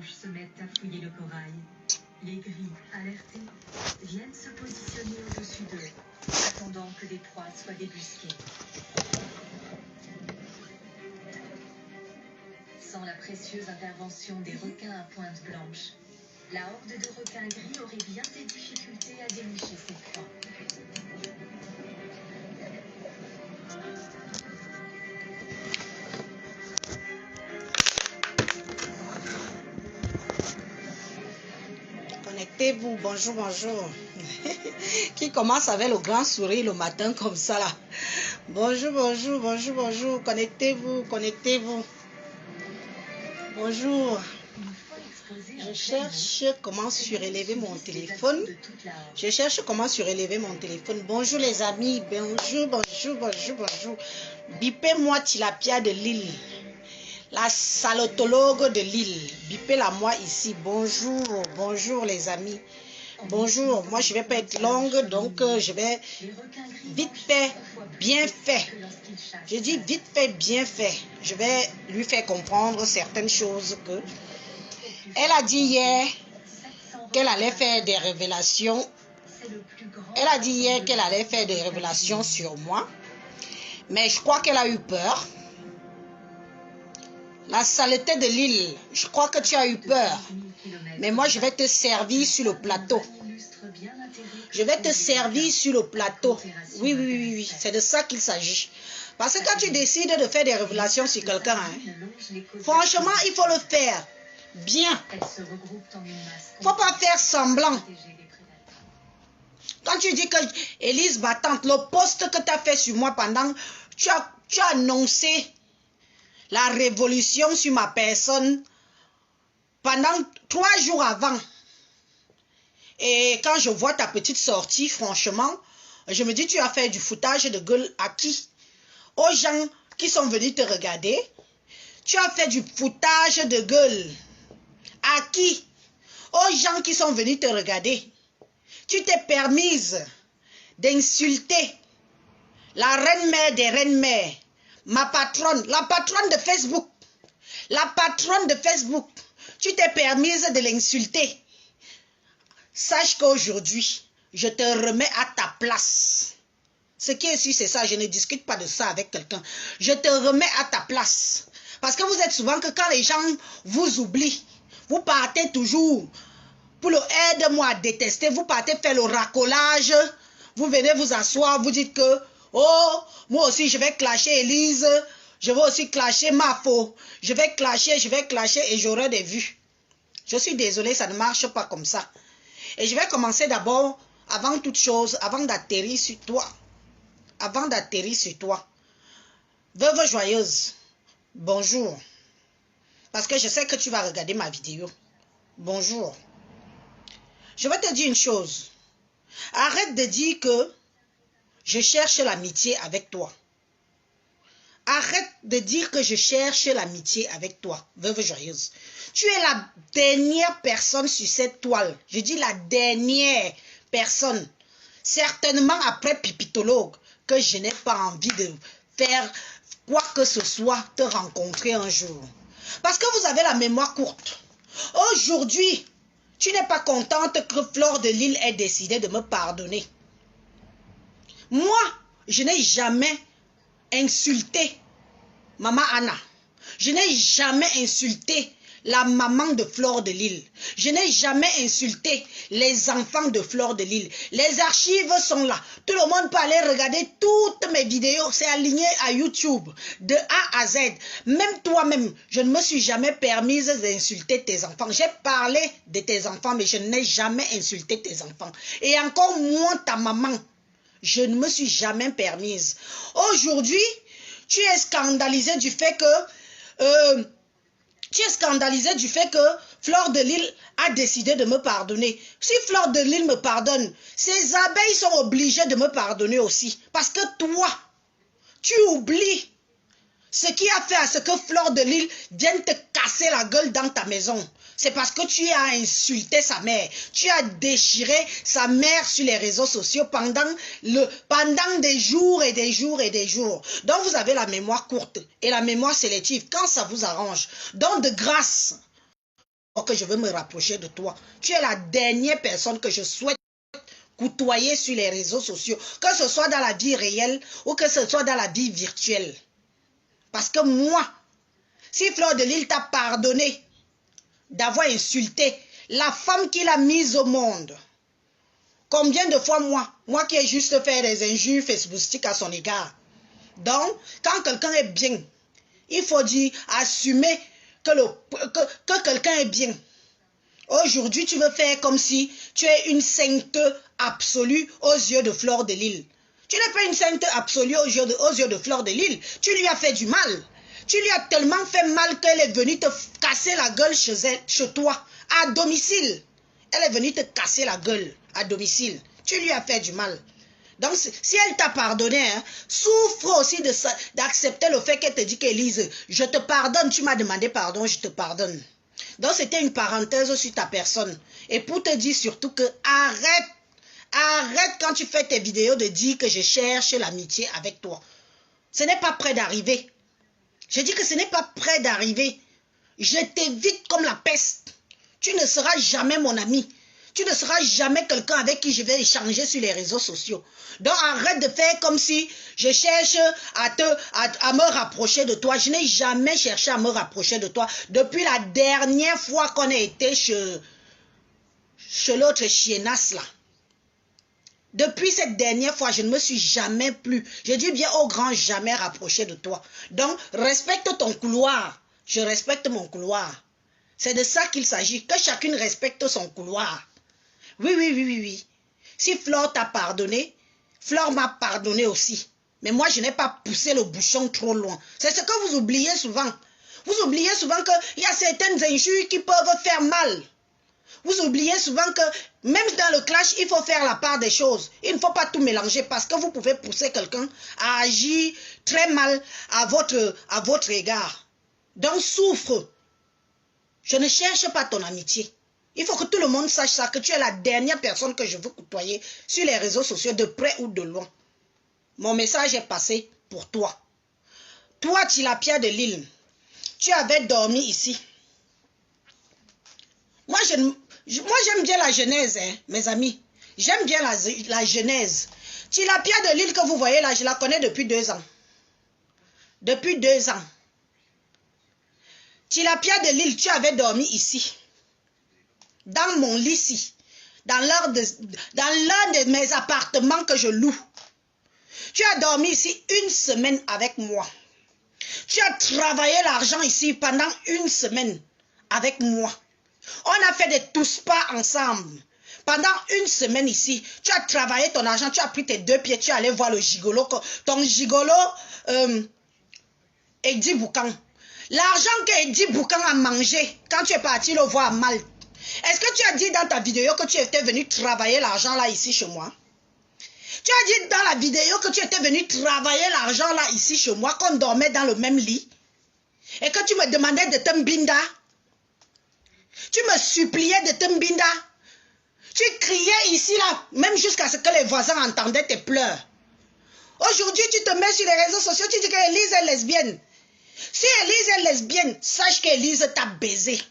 blanches se mettent à fouiller le corail. Les gris, alertés, viennent se positionner au-dessus d'eux, attendant que des proies soient débusquées. Sans la précieuse intervention des requins à pointe blanche, la horde de requins gris aurait bien des difficultés à dénicher ses proies. Connectez-vous, bonjour, bonjour. Qui commence avec le grand sourire le matin comme ça là. Bonjour, bonjour, bonjour, bonjour. Connectez-vous, connectez-vous. Bonjour. Je cherche comment surélever mon téléphone. Je cherche comment surélever mon téléphone. Bonjour les amis. Bonjour, bonjour, bonjour, bonjour. Bipez-moi Tilapia de Lille. La salotologue de Lille. Bipez-la moi ici. Bonjour, bonjour les amis. Bonjour, moi je vais pas être longue, donc je vais vite fait, bien fait. Je dis vite fait, bien fait. Je vais lui faire comprendre certaines choses que... Elle a dit hier qu'elle allait faire des révélations. Elle a dit hier qu'elle allait faire des révélations sur moi. Mais je crois qu'elle a eu peur. La saleté de Lille, je crois que tu as eu peur. Mais moi, je vais te servir sur le plateau. Je vais te servir sur le plateau. Oui, oui, oui, oui. C'est de ça qu'il s'agit. Parce que quand tu décides de faire des révélations sur quelqu'un, franchement, il faut le faire bien. Il ne faut pas faire semblant. Quand tu dis que Élise Battante, le poste que tu as fait sur moi pendant, tu as annoncé la révolution sur ma personne pendant 3 jours avant. Et quand je vois ta petite sortie, franchement, je me dis, tu as fait du foutage de gueule à qui? Aux gens qui sont venus te regarder. Tu as fait du foutage de gueule à qui? Aux gens qui sont venus te regarder. Tu t'es permise d'insulter la reine-mère des reines-mères, ma patronne, la patronne de Facebook. La patronne de Facebook. Tu t'es permise de l'insulter. Sache qu'aujourd'hui, je te remets à ta place. Ce qui est sûr, c'est ça. Je ne discute pas de ça avec quelqu'un. Je te remets à ta place. Parce que vous êtes souvent que quand les gens vous oublient, vous partez toujours pour le aide-moi à détester. Vous partez faire le racolage. Vous venez vous asseoir. Vous dites que, oh, moi aussi, je vais clasher Élise. Je vais aussi clasher Mafo. Je vais clasher et j'aurai des vues. Je suis désolée, ça ne marche pas comme ça. Et je vais commencer d'abord, avant toute chose, avant d'atterrir sur toi. Avant d'atterrir sur toi. Veuve joyeuse, bonjour. Parce que je sais que tu vas regarder ma vidéo. Bonjour. Je vais te dire une chose. Arrête de dire que je cherche l'amitié avec toi. Arrête de dire que je cherche l'amitié avec toi, veuve joyeuse. Tu es la dernière personne sur cette toile. Je dis la dernière personne. Certainement après Pipitologue, que je n'ai pas envie de faire quoi que ce soit, te rencontrer un jour. Parce que vous avez la mémoire courte. Aujourd'hui, tu n'es pas contente que Fleur de Lille ait décidé de me pardonner. Moi, je n'ai jamais insulté Maman Anna. Je n'ai jamais insulté la maman de Fleur de Lille. Je n'ai jamais insulté les enfants de Fleur de Lille. Les archives sont là. Tout le monde peut aller regarder toutes mes vidéos. C'est aligné à YouTube de A à Z. Même toi-même, je ne me suis jamais permise d'insulter tes enfants. J'ai parlé de tes enfants, mais je n'ai jamais insulté tes enfants. Et encore moins ta maman. Je ne me suis jamais permise. Aujourd'hui, tu es scandalisé du fait que Fleur de Lille a décidé de me pardonner. Si Fleur de Lille me pardonne, ces abeilles sont obligées de me pardonner aussi. Parce que toi, tu oublies ce qui a fait à ce que Fleur de Lille vienne te casser la gueule dans ta maison. C'est parce que tu as insulté sa mère. Tu as déchiré sa mère sur les réseaux sociaux pendant des jours et des jours et des jours. Donc vous avez la mémoire courte et la mémoire sélective quand ça vous arrange. Donc de grâce, que je veux me rapprocher de toi. Tu es la dernière personne que je souhaite côtoyer sur les réseaux sociaux, que ce soit dans la vie réelle ou que ce soit dans la vie virtuelle. Parce que moi, si Fleur de Lys t'a pardonné d'avoir insulté la femme qu'il a mise au monde, combien de fois moi qui ai juste fait des injures facebookistiques à son égard. Donc, quand quelqu'un est bien, il faut dire, assumer que quelqu'un est bien. Aujourd'hui, tu veux faire comme si tu es une sainte absolue aux yeux de Fleur de Lys. Tu n'es pas une sainte absolue aux yeux de Fleur de Lys. Tu lui as fait du mal. Tu lui as tellement fait mal qu'elle est venue te casser la gueule chez toi, à domicile. Elle est venue te casser la gueule à domicile. Tu lui as fait du mal. Donc, si elle t'a pardonné, hein, souffre aussi d'accepter le fait qu'elle te dit qu'Élise, je te pardonne, tu m'as demandé pardon, je te pardonne. Donc, c'était une parenthèse sur ta personne. Et pour te dire surtout que arrête quand tu fais tes vidéos de dire que je cherche l'amitié avec toi. Ce n'est pas près d'arriver. Je dis que ce n'est pas près d'arriver. Je t'évite comme la peste. Tu ne seras jamais mon ami. Tu ne seras jamais quelqu'un avec qui je vais échanger sur les réseaux sociaux. Donc arrête de faire comme si je cherche à me rapprocher de toi. Je n'ai jamais cherché à me rapprocher de toi. Depuis la dernière fois qu'on a été chez l'autre chiennasse là. Depuis cette dernière fois, je ne me suis jamais plus, je dis bien au grand jamais rapproché de toi. Donc respecte ton couloir. Je respecte mon couloir. C'est de ça qu'il s'agit. Que chacune respecte son couloir. Oui. Si Fleur t'a pardonné, Fleur m'a pardonné aussi. Mais moi, je n'ai pas poussé le bouchon trop loin. C'est ce que vous oubliez souvent. Vous oubliez souvent qu'il y a certaines injures qui peuvent faire mal. Vous oubliez souvent que même dans le clash, il faut faire la part des choses. Il ne faut pas tout mélanger parce que vous pouvez pousser quelqu'un à agir très mal à votre égard. Donc souffre. Je ne cherche pas ton amitié. Il faut que tout le monde sache ça, que tu es la dernière personne que je veux côtoyer sur les réseaux sociaux, de près ou de loin. Mon message est passé pour toi. Toi, Tilapia de Lys, tu avais dormi ici. Moi, j'aime bien la genèse, hein, mes amis. J'aime bien la genèse. Tilapia de Lys que vous voyez là, je la connais depuis 2 ans. Depuis 2 ans. Tilapia de Lys, tu avais dormi ici. Dans mon lit ici. Dans l'un de mes appartements que je loue. Tu as dormi ici 1 semaine avec moi. Tu as travaillé l'argent ici pendant 1 semaine avec moi. On a fait des tous-pas ensemble. Pendant 1 semaine ici, tu as travaillé ton argent, tu as pris tes 2 pieds, tu es allé voir le gigolo. Ton gigolo, Eddie Boucan. L'argent que Eddie Boucan a mangé quand tu es parti le voir à Malte. Est-ce que tu as dit dans ta vidéo que tu étais venu travailler l'argent là ici chez moi? Tu as dit dans la vidéo que tu étais venu travailler l'argent là ici chez moi, qu'on dormait dans le même lit. Et que tu me demandais de te mbinda. Tu me suppliais de te mbinda. Tu criais ici là, même jusqu'à ce que les voisins entendaient tes pleurs. Aujourd'hui, tu te mets sur les réseaux sociaux, tu dis qu'Élise est lesbienne. Si Élise est lesbienne, sache qu'Élise t'a baisé.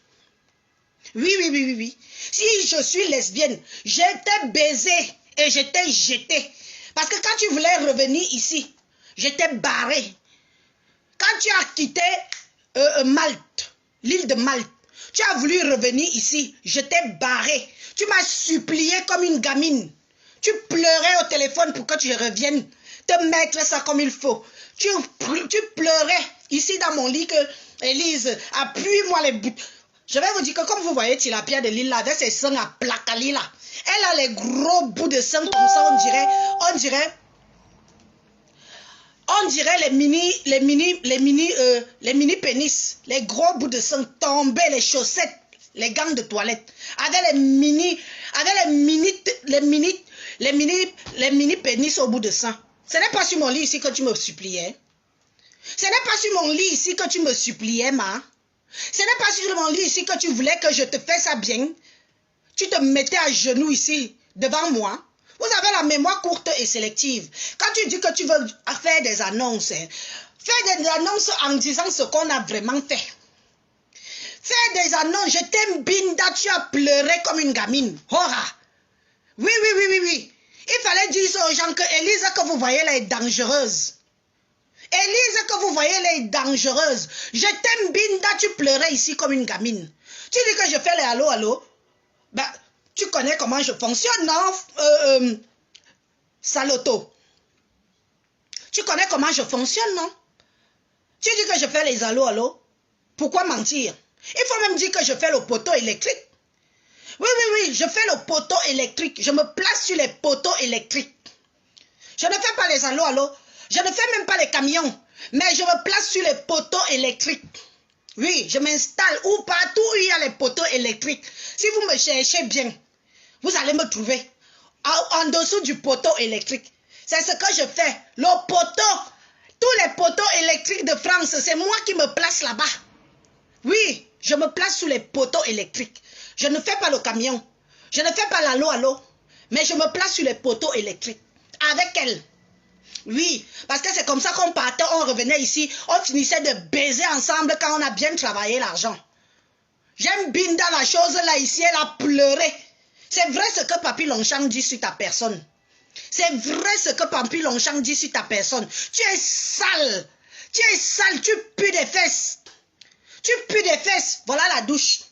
Oui. Si je suis lesbienne, je t'ai baisé et je t'ai jeté. Parce que quand tu voulais revenir ici, je t'ai barré. Quand tu as quitté Malte, l'île de Malte, tu as voulu revenir ici, je t'ai barré. Tu m'as supplié comme une gamine. Tu pleurais au téléphone pour que tu reviennes te mettre ça comme il faut. Tu pleurais ici dans mon lit que Élise, appuie-moi les bouts. Je vais vous dire que comme vous voyez Tilapia de Lys là, avec ses seins à placali là, elle a les gros bouts de seins comme ça, on dirait les mini pénis, les gros bouts de seins tombés, les chaussettes, les gants de toilette, avec les mini pénis au bout de seins. Ce n'est pas sur mon lit ici que tu me suppliais. Ce n'est pas sur mon lit ici que tu me suppliais, ma. Ce n'est pas sur mon lit ici que tu voulais que je te fasse ça bien. Tu te mettais à genoux ici, devant moi. Vous avez la mémoire courte et sélective. Quand tu dis que tu veux faire des annonces, fais des annonces en disant ce qu'on a vraiment fait. Fais des annonces, je t'aime bien tu as pleuré comme une gamine. Hora. Oui, oui, oui, oui, oui. Il fallait dire ça aux gens que Élise que vous voyez là est dangereuse. Élise que vous voyez là est dangereuse. Je t'aime Binda, tu pleurais ici comme une gamine. Tu dis que je fais les allô, allô. Ben, tu connais comment je fonctionne, non? Saloto. Tu connais comment je fonctionne, non? Tu dis que je fais les allô, allô. Pourquoi mentir? Il faut même dire que je fais le poteau électrique. Oui, oui, oui, je fais le poteau électrique. Je me place sur les poteaux électriques. Je ne fais pas les allô, allô. Je ne fais même pas les camions. Mais je me place sur les poteaux électriques. Oui, je m'installe où partout où il y a les poteaux électriques. Si vous me cherchez bien, vous allez me trouver en dessous du poteau électrique. C'est ce que je fais. Le poteau, tous les poteaux électriques de France, c'est moi qui me place là-bas. Oui, je me place sous les poteaux électriques. Je ne fais pas le camion. Je ne fais pas l'allô, allô. Mais je me place sur les poteaux électriques. Avec elle. Oui, parce que c'est comme ça qu'on partait, on revenait ici, on finissait de baiser ensemble quand on a bien travaillé l'argent. J'aime Binda la chose là ici, elle a pleuré. C'est vrai ce que Papi Longchamp dit sur ta personne. C'est vrai ce que Papi Longchamp dit sur ta personne. Tu es sale. Tu es sale, tu pues des fesses. Tu pues des fesses. Voilà la douche.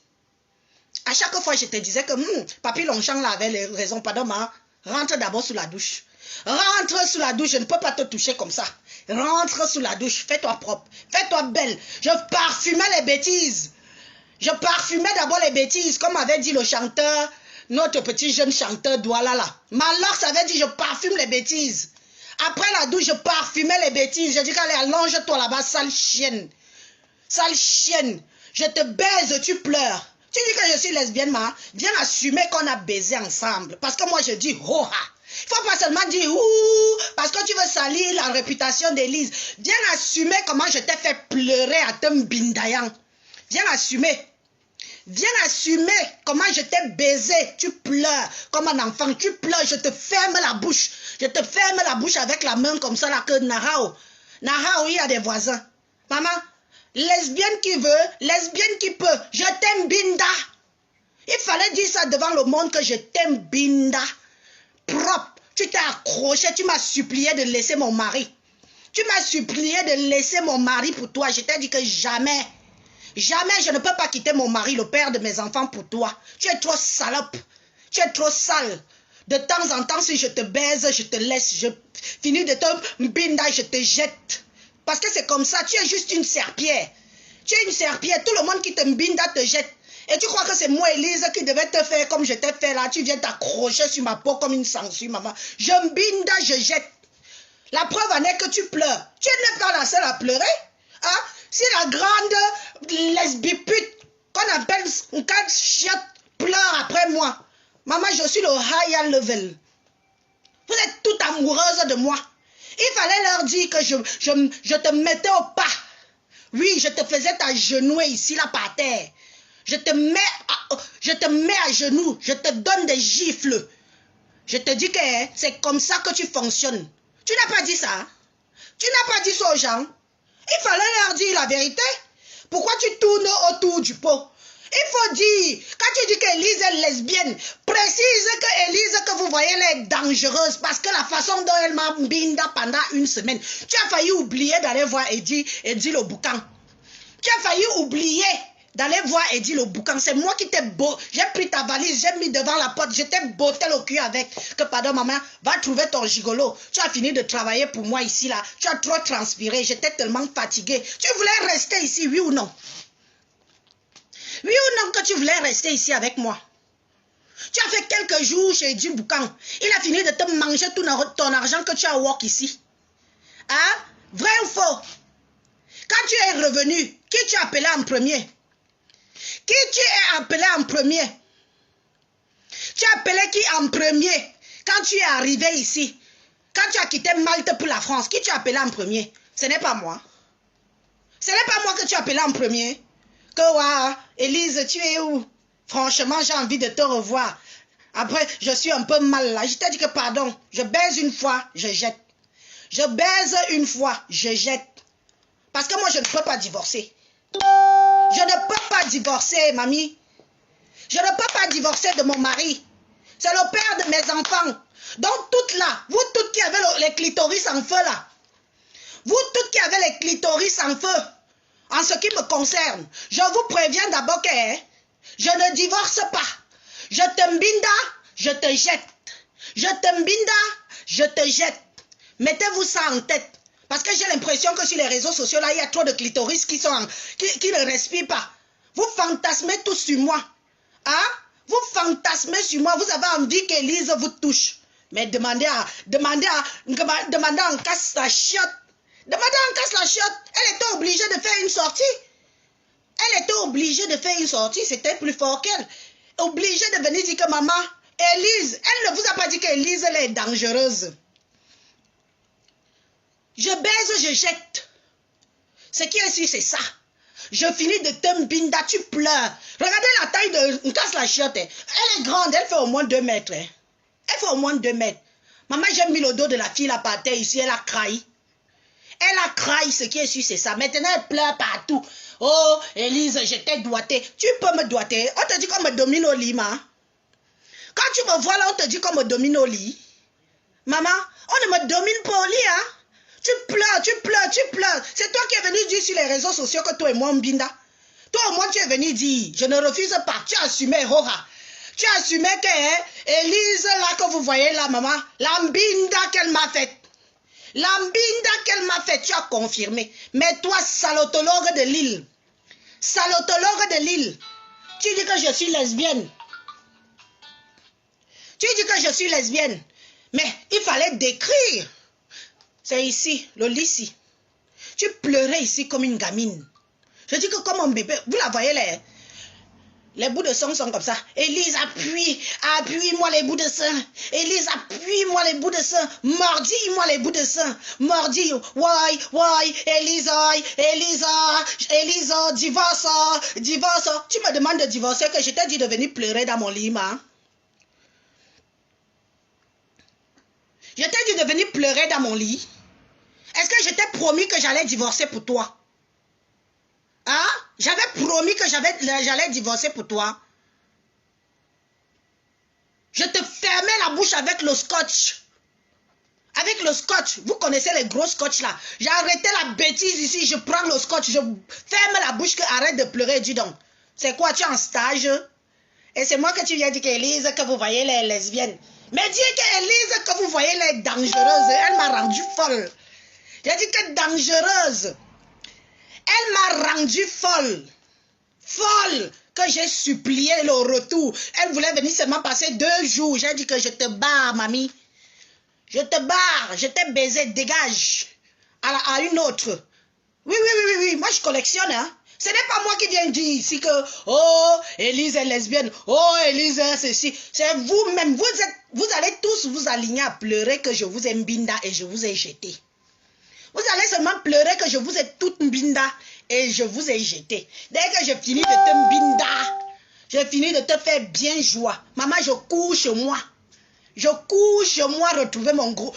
À chaque fois, je te disais que Papi Longchamp là avait raison. Pardon, ma. Rentre d'abord sous la douche. Rentre sous la douche, je ne peux pas te toucher comme ça. Rentre sous la douche, fais-toi propre, fais-toi belle. Je parfumais les bêtises. Je parfumais d'abord les bêtises, comme avait dit le chanteur, notre petit jeune chanteur Doualala. Malheur, ça avait dit je parfume les bêtises. Après la douche, je parfumais les bêtises. Je dis qu'allez, allonge-toi là-bas, sale chienne. Sale chienne. Je te baise, tu pleures. Tu dis que je suis lesbienne, ma. Viens assumer qu'on a baisé ensemble. Parce que moi, je dis ho-ha. Il ne faut pas seulement dire ouh, parce que tu veux salir la réputation d'Élise. Viens assumer comment je t'ai fait pleurer à Tembindayan. Viens assumer. Viens assumer comment je t'ai baisé. Tu pleures comme un enfant. Tu pleures, je te ferme la bouche. Je te ferme la bouche avec la main comme ça là que Narao. Narao, il y a des voisins. Maman, lesbienne qui veut, lesbienne qui peut. Je t'aime Binda. Il fallait dire ça devant le monde que je t'aime Binda. Propre, tu t'es accroché, tu m'as supplié de laisser mon mari. Tu m'as supplié de laisser mon mari pour toi. Je t'ai dit que jamais, jamais je ne peux pas quitter mon mari, le père de mes enfants pour toi. Tu es trop salope, tu es trop sale. De temps en temps, si je te baise, je te laisse. Je finis de te binda, je te jette. Parce que c'est comme ça, tu es juste une serpillère. Tu es une serpillère, tout le monde qui te binda te jette. Et tu crois que c'est moi, Élise, qui devais te faire comme je t'ai fait là. Tu viens t'accrocher sur ma peau comme une sangsue, maman. Je binda, je jette. La preuve en est que tu pleures. Tu n'es pas la seule à pleurer. Hein? Si la grande lesbipute qu'on appelle une carte chiotte pleure après moi. Maman, je suis le high level. Vous êtes toutes amoureuses de moi. Il fallait leur dire que je te mettais au pas. Oui, je te faisais t'agenouiller ici, là, par terre. Je te mets à genoux. Je te donne des gifles. Je te dis que c'est comme ça que tu fonctionnes. Tu n'as pas dit ça. Tu n'as pas dit ça aux gens. Il fallait leur dire la vérité. Pourquoi tu tournes autour du pot? Il faut dire, quand tu dis qu'Élise est lesbienne, précise que Élise que vous voyez, elle est dangereuse parce que la façon dont elle m'a binda pendant une semaine, tu as failli oublier d'aller voir Eddie le boucan. Tu as failli oublier d'aller voir Eddie le boucan. C'est moi qui t'ai beau. J'ai pris ta valise, j'ai mis devant la porte, je t'ai botté le cul avec. Que pardon maman, va trouver ton gigolo. Tu as fini de travailler pour moi ici là. Tu as trop transpiré, j'étais tellement fatiguée. Tu voulais rester ici, oui ou non? Oui ou non que tu voulais rester ici avec moi? Tu as fait quelques jours chez Eddie Boucan. Il a fini de te manger tout ton argent que tu as work ici. Hein? Vrai ou faux? Quand tu es revenu, qui tu as appelé en premier? Qui tu as appelé en premier? Tu as appelé qui en premier? Quand tu es arrivé ici, quand tu as quitté Malte pour la France, qui tu as appelé en premier? Ce n'est pas moi. Ce n'est pas moi que tu as appelé en premier. Que ouais, Élise, tu es où? Franchement, j'ai envie de te revoir. Après, je suis un peu mal là. Je t'ai dit que pardon, je baise une fois, je jette. Je baise une fois, je jette. Parce que moi, je ne peux pas divorcer. Je ne peux pas divorcer, mamie. Je ne peux pas divorcer de mon mari. C'est le père de mes enfants. Donc toutes là, vous toutes qui avez les clitoris en feu là, vous toutes qui avez les clitoris en feu, en ce qui me concerne, je vous préviens d'abord que je ne divorce pas. Je te mbinda, je te jette. Je te mbinda, je te jette. Mettez-vous ça en tête. Parce que j'ai l'impression que sur les réseaux sociaux, là, il y a trop de clitoris qui ne respirent pas. Vous fantasmez tous sur moi. Hein? Vous fantasmez sur moi. Vous avez envie qu'Élise vous touche. Mais demandez en casse la chiotte. Demandez en casse la chiotte. Elle était obligée de faire une sortie. Elle était obligée de faire une sortie. C'était plus fort qu'elle. Obligée de venir dire que maman, Élise, elle ne vous a pas dit qu'Élise, elle est dangereuse. Je baise, je jette. Ce qui est sûr, c'est ça. Je finis de te mbinda, tu pleures. Regardez la taille de... On casse la chiotte. Elle est grande, elle fait au moins 2 mètres. Elle fait au moins 2 mètres. Maman, j'ai mis le dos de la fille là par terre ici, elle a craillé. Elle a craillé, ce qui est sûr, c'est ça. Maintenant, elle pleure partout. Oh, Élise, je t'ai doigté. Tu peux me doigter. On te dit qu'on me domine au lit, ma. Quand tu me vois là, on te dit qu'on me domine au lit. Maman, on ne me domine pas au lit, hein. Tu pleures, tu pleures, tu pleures. C'est toi qui es venu dire sur les réseaux sociaux que toi et moi, Mbinda. Toi au moins, tu es venu dire, je ne refuse pas. Tu as assumé, Rora. Tu as assumé que Élise, là, que vous voyez là, maman, la Mbinda qu'elle m'a faite. La Mbinda qu'elle m'a faite, tu as confirmé. Mais toi, salotologue de Lille, tu dis que je suis lesbienne. Tu dis que je suis lesbienne. Mais il fallait décrire. C'est ici, le lit ici. Tu pleurais ici comme une gamine. Je dis que comme un bébé, vous la voyez, les bouts de sang sont comme ça. Élise, appuie-moi les bouts de sang. Élise, appuie-moi les bouts de sang. Mordis-moi les bouts de sang. Mordis, Élisa, divorce. Tu me demandes de divorcer, que je t'ai dit de venir pleurer dans mon lit, ma. Je t'ai dit de venir pleurer dans mon lit. Est-ce que je t'ai promis que j'allais divorcer pour toi? Hein? J'avais promis que j'allais divorcer pour toi. Je te fermais la bouche avec le scotch. Avec le scotch. Vous connaissez les gros scotch là. J'ai arrêté la bêtise ici. Je prends le scotch. Je ferme la bouche. Arrête de pleurer. Dis donc. C'est quoi? Tu es en stage? Et c'est moi que tu viens dire qu'Élise, que vous voyez les lesbiennes. Mais dis qu'Élise, que vous voyez les dangereuses. Elle m'a rendu folle. J'ai dit que dangereuse. Elle m'a rendu folle. Folle. Que j'ai supplié le retour. Elle voulait venir seulement passer 2 jours. J'ai dit que je te barre, mamie. Je te barre. Je t'ai baisé. Dégage. À une autre. Oui. Moi, je collectionne, hein. Ce n'est pas moi qui viens dire ici que, oh, Élise est lesbienne. Oh, Élise est ceci. C'est vous-même. Vous allez tous vous aligner à pleurer que je vous ai mbinda et je vous ai jeté. Vous allez seulement pleurer que je vous ai toute mbinda et je vous ai jeté. Dès que j'ai fini de te mbinda, j'ai fini de te faire bien joie. Maman, je cours chez moi. Je cours chez moi retrouver mon gros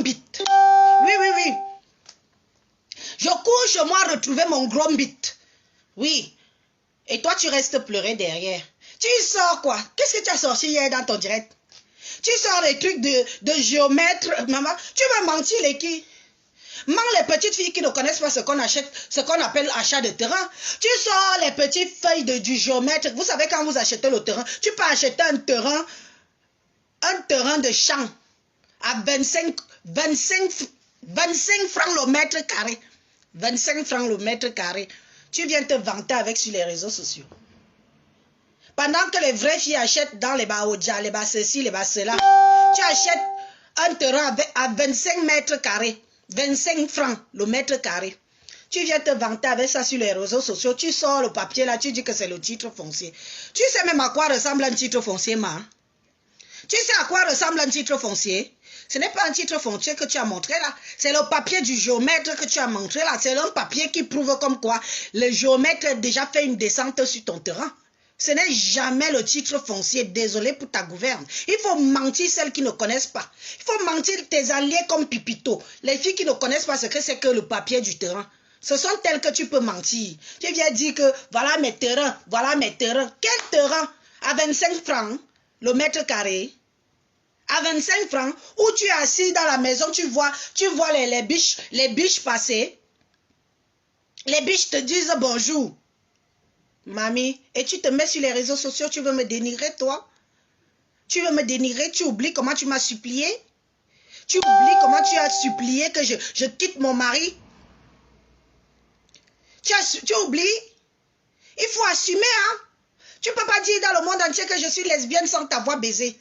bit. Oui. Je cours chez moi retrouver mon gros bit. Oui. Et toi, tu restes pleurer derrière. Tu sors quoi? Qu'est-ce que tu as sorti hier dans ton direct? Tu sors les trucs de géomètre, maman. Tu vas mentir les qui? Les petites filles qui ne connaissent pas ce qu'on achète, ce qu'on appelle achat de terrain. Tu sors les petites feuilles du géomètre. Vous savez, quand vous achetez le terrain, tu peux acheter un terrain de champ à 25 francs le mètre carré. 25 francs le mètre carré. Tu viens te vanter avec sur les réseaux sociaux. Pendant que les vraies filles achètent dans les baoja, les bas ceci, les bas cela, tu achètes un terrain à 25 mètres carrés. 25 francs le mètre carré. Tu viens te vanter avec ça sur les réseaux sociaux. Tu sors le papier là, tu dis que c'est le titre foncier. Tu sais même à quoi ressemble un titre foncier, ma? Tu sais à quoi ressemble un titre foncier? Ce n'est pas un titre foncier que tu as montré là. C'est le papier du géomètre que tu as montré là. C'est un papier qui prouve comme quoi le géomètre a déjà fait une descente sur ton terrain. Ce n'est jamais le titre foncier. Désolé pour ta gouverne. Il faut mentir celles qui ne connaissent pas. Il faut mentir tes alliés comme Pipito. Les filles qui ne connaissent pas ce que c'est que le papier du terrain. Ce sont elles que tu peux mentir. Tu viens dire que voilà mes terrains, voilà mes terrains. Quel terrain? à 25 francs le mètre carré. À 25 francs, où tu es assis dans la maison, tu vois les biches passer. Les biches te disent bonjour. Mamie, et tu te mets sur les réseaux sociaux, tu veux me dénigrer, toi? Tu veux me dénigrer, tu oublies comment tu m'as supplié? Tu oublies comment tu as supplié que je quitte mon mari? Tu oublies? Il faut assumer, hein? Tu ne peux pas dire dans le monde entier que je suis lesbienne sans t'avoir baisé.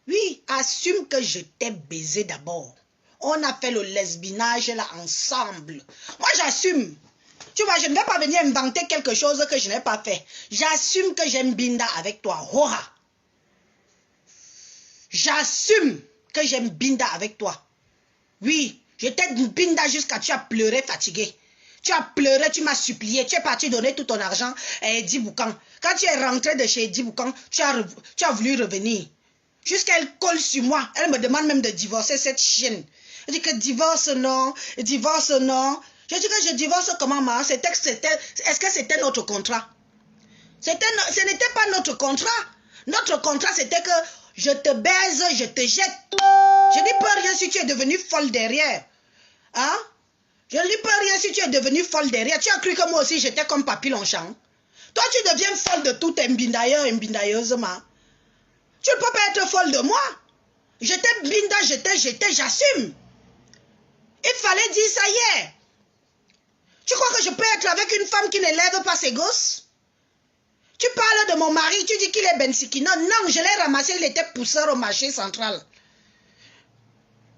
Oui, assume que je t'ai baisé d'abord. On a fait le lesbinage là ensemble. Moi, j'assume. Tu vois, je ne vais pas venir inventer quelque chose que je n'ai pas fait. J'assume que j'aime Binda avec toi. Hora. J'assume que j'aime Binda avec toi. Oui, je t'ai Binda jusqu'à tu as pleuré fatigué. Tu as pleuré, tu m'as supplié. Tu es parti donner tout ton argent à Eddie Boucan. Quand tu es rentré de chez Eddie Boucan, tu as voulu revenir. Jusqu'elle colle sur moi. Elle me demande même de divorcer cette chienne. Elle dit que divorce non, divorce non. Je dis que je divorce comment, ma? Est-ce que c'était notre contrat? Ce n'était pas notre contrat. Notre contrat, c'était que je te baise, je te jette. Je ne dis pas rien si tu es devenu folle derrière. Hein? Je ne dis pas rien si tu es devenu folle derrière. Tu as cru que moi aussi, j'étais comme Papy Longchamp. Toi, tu deviens folle de tout, mbindailleur, mbindailleusement. Tu ne peux pas être folle de moi. J'étais Binda, j'étais, j'assume. Il fallait dire ça hier. Tu crois que je peux être avec une femme qui n'élève pas ses gosses? Tu parles de mon mari, tu dis qu'il est Bensiki. Non, je l'ai ramassé, il était pousseur au marché central.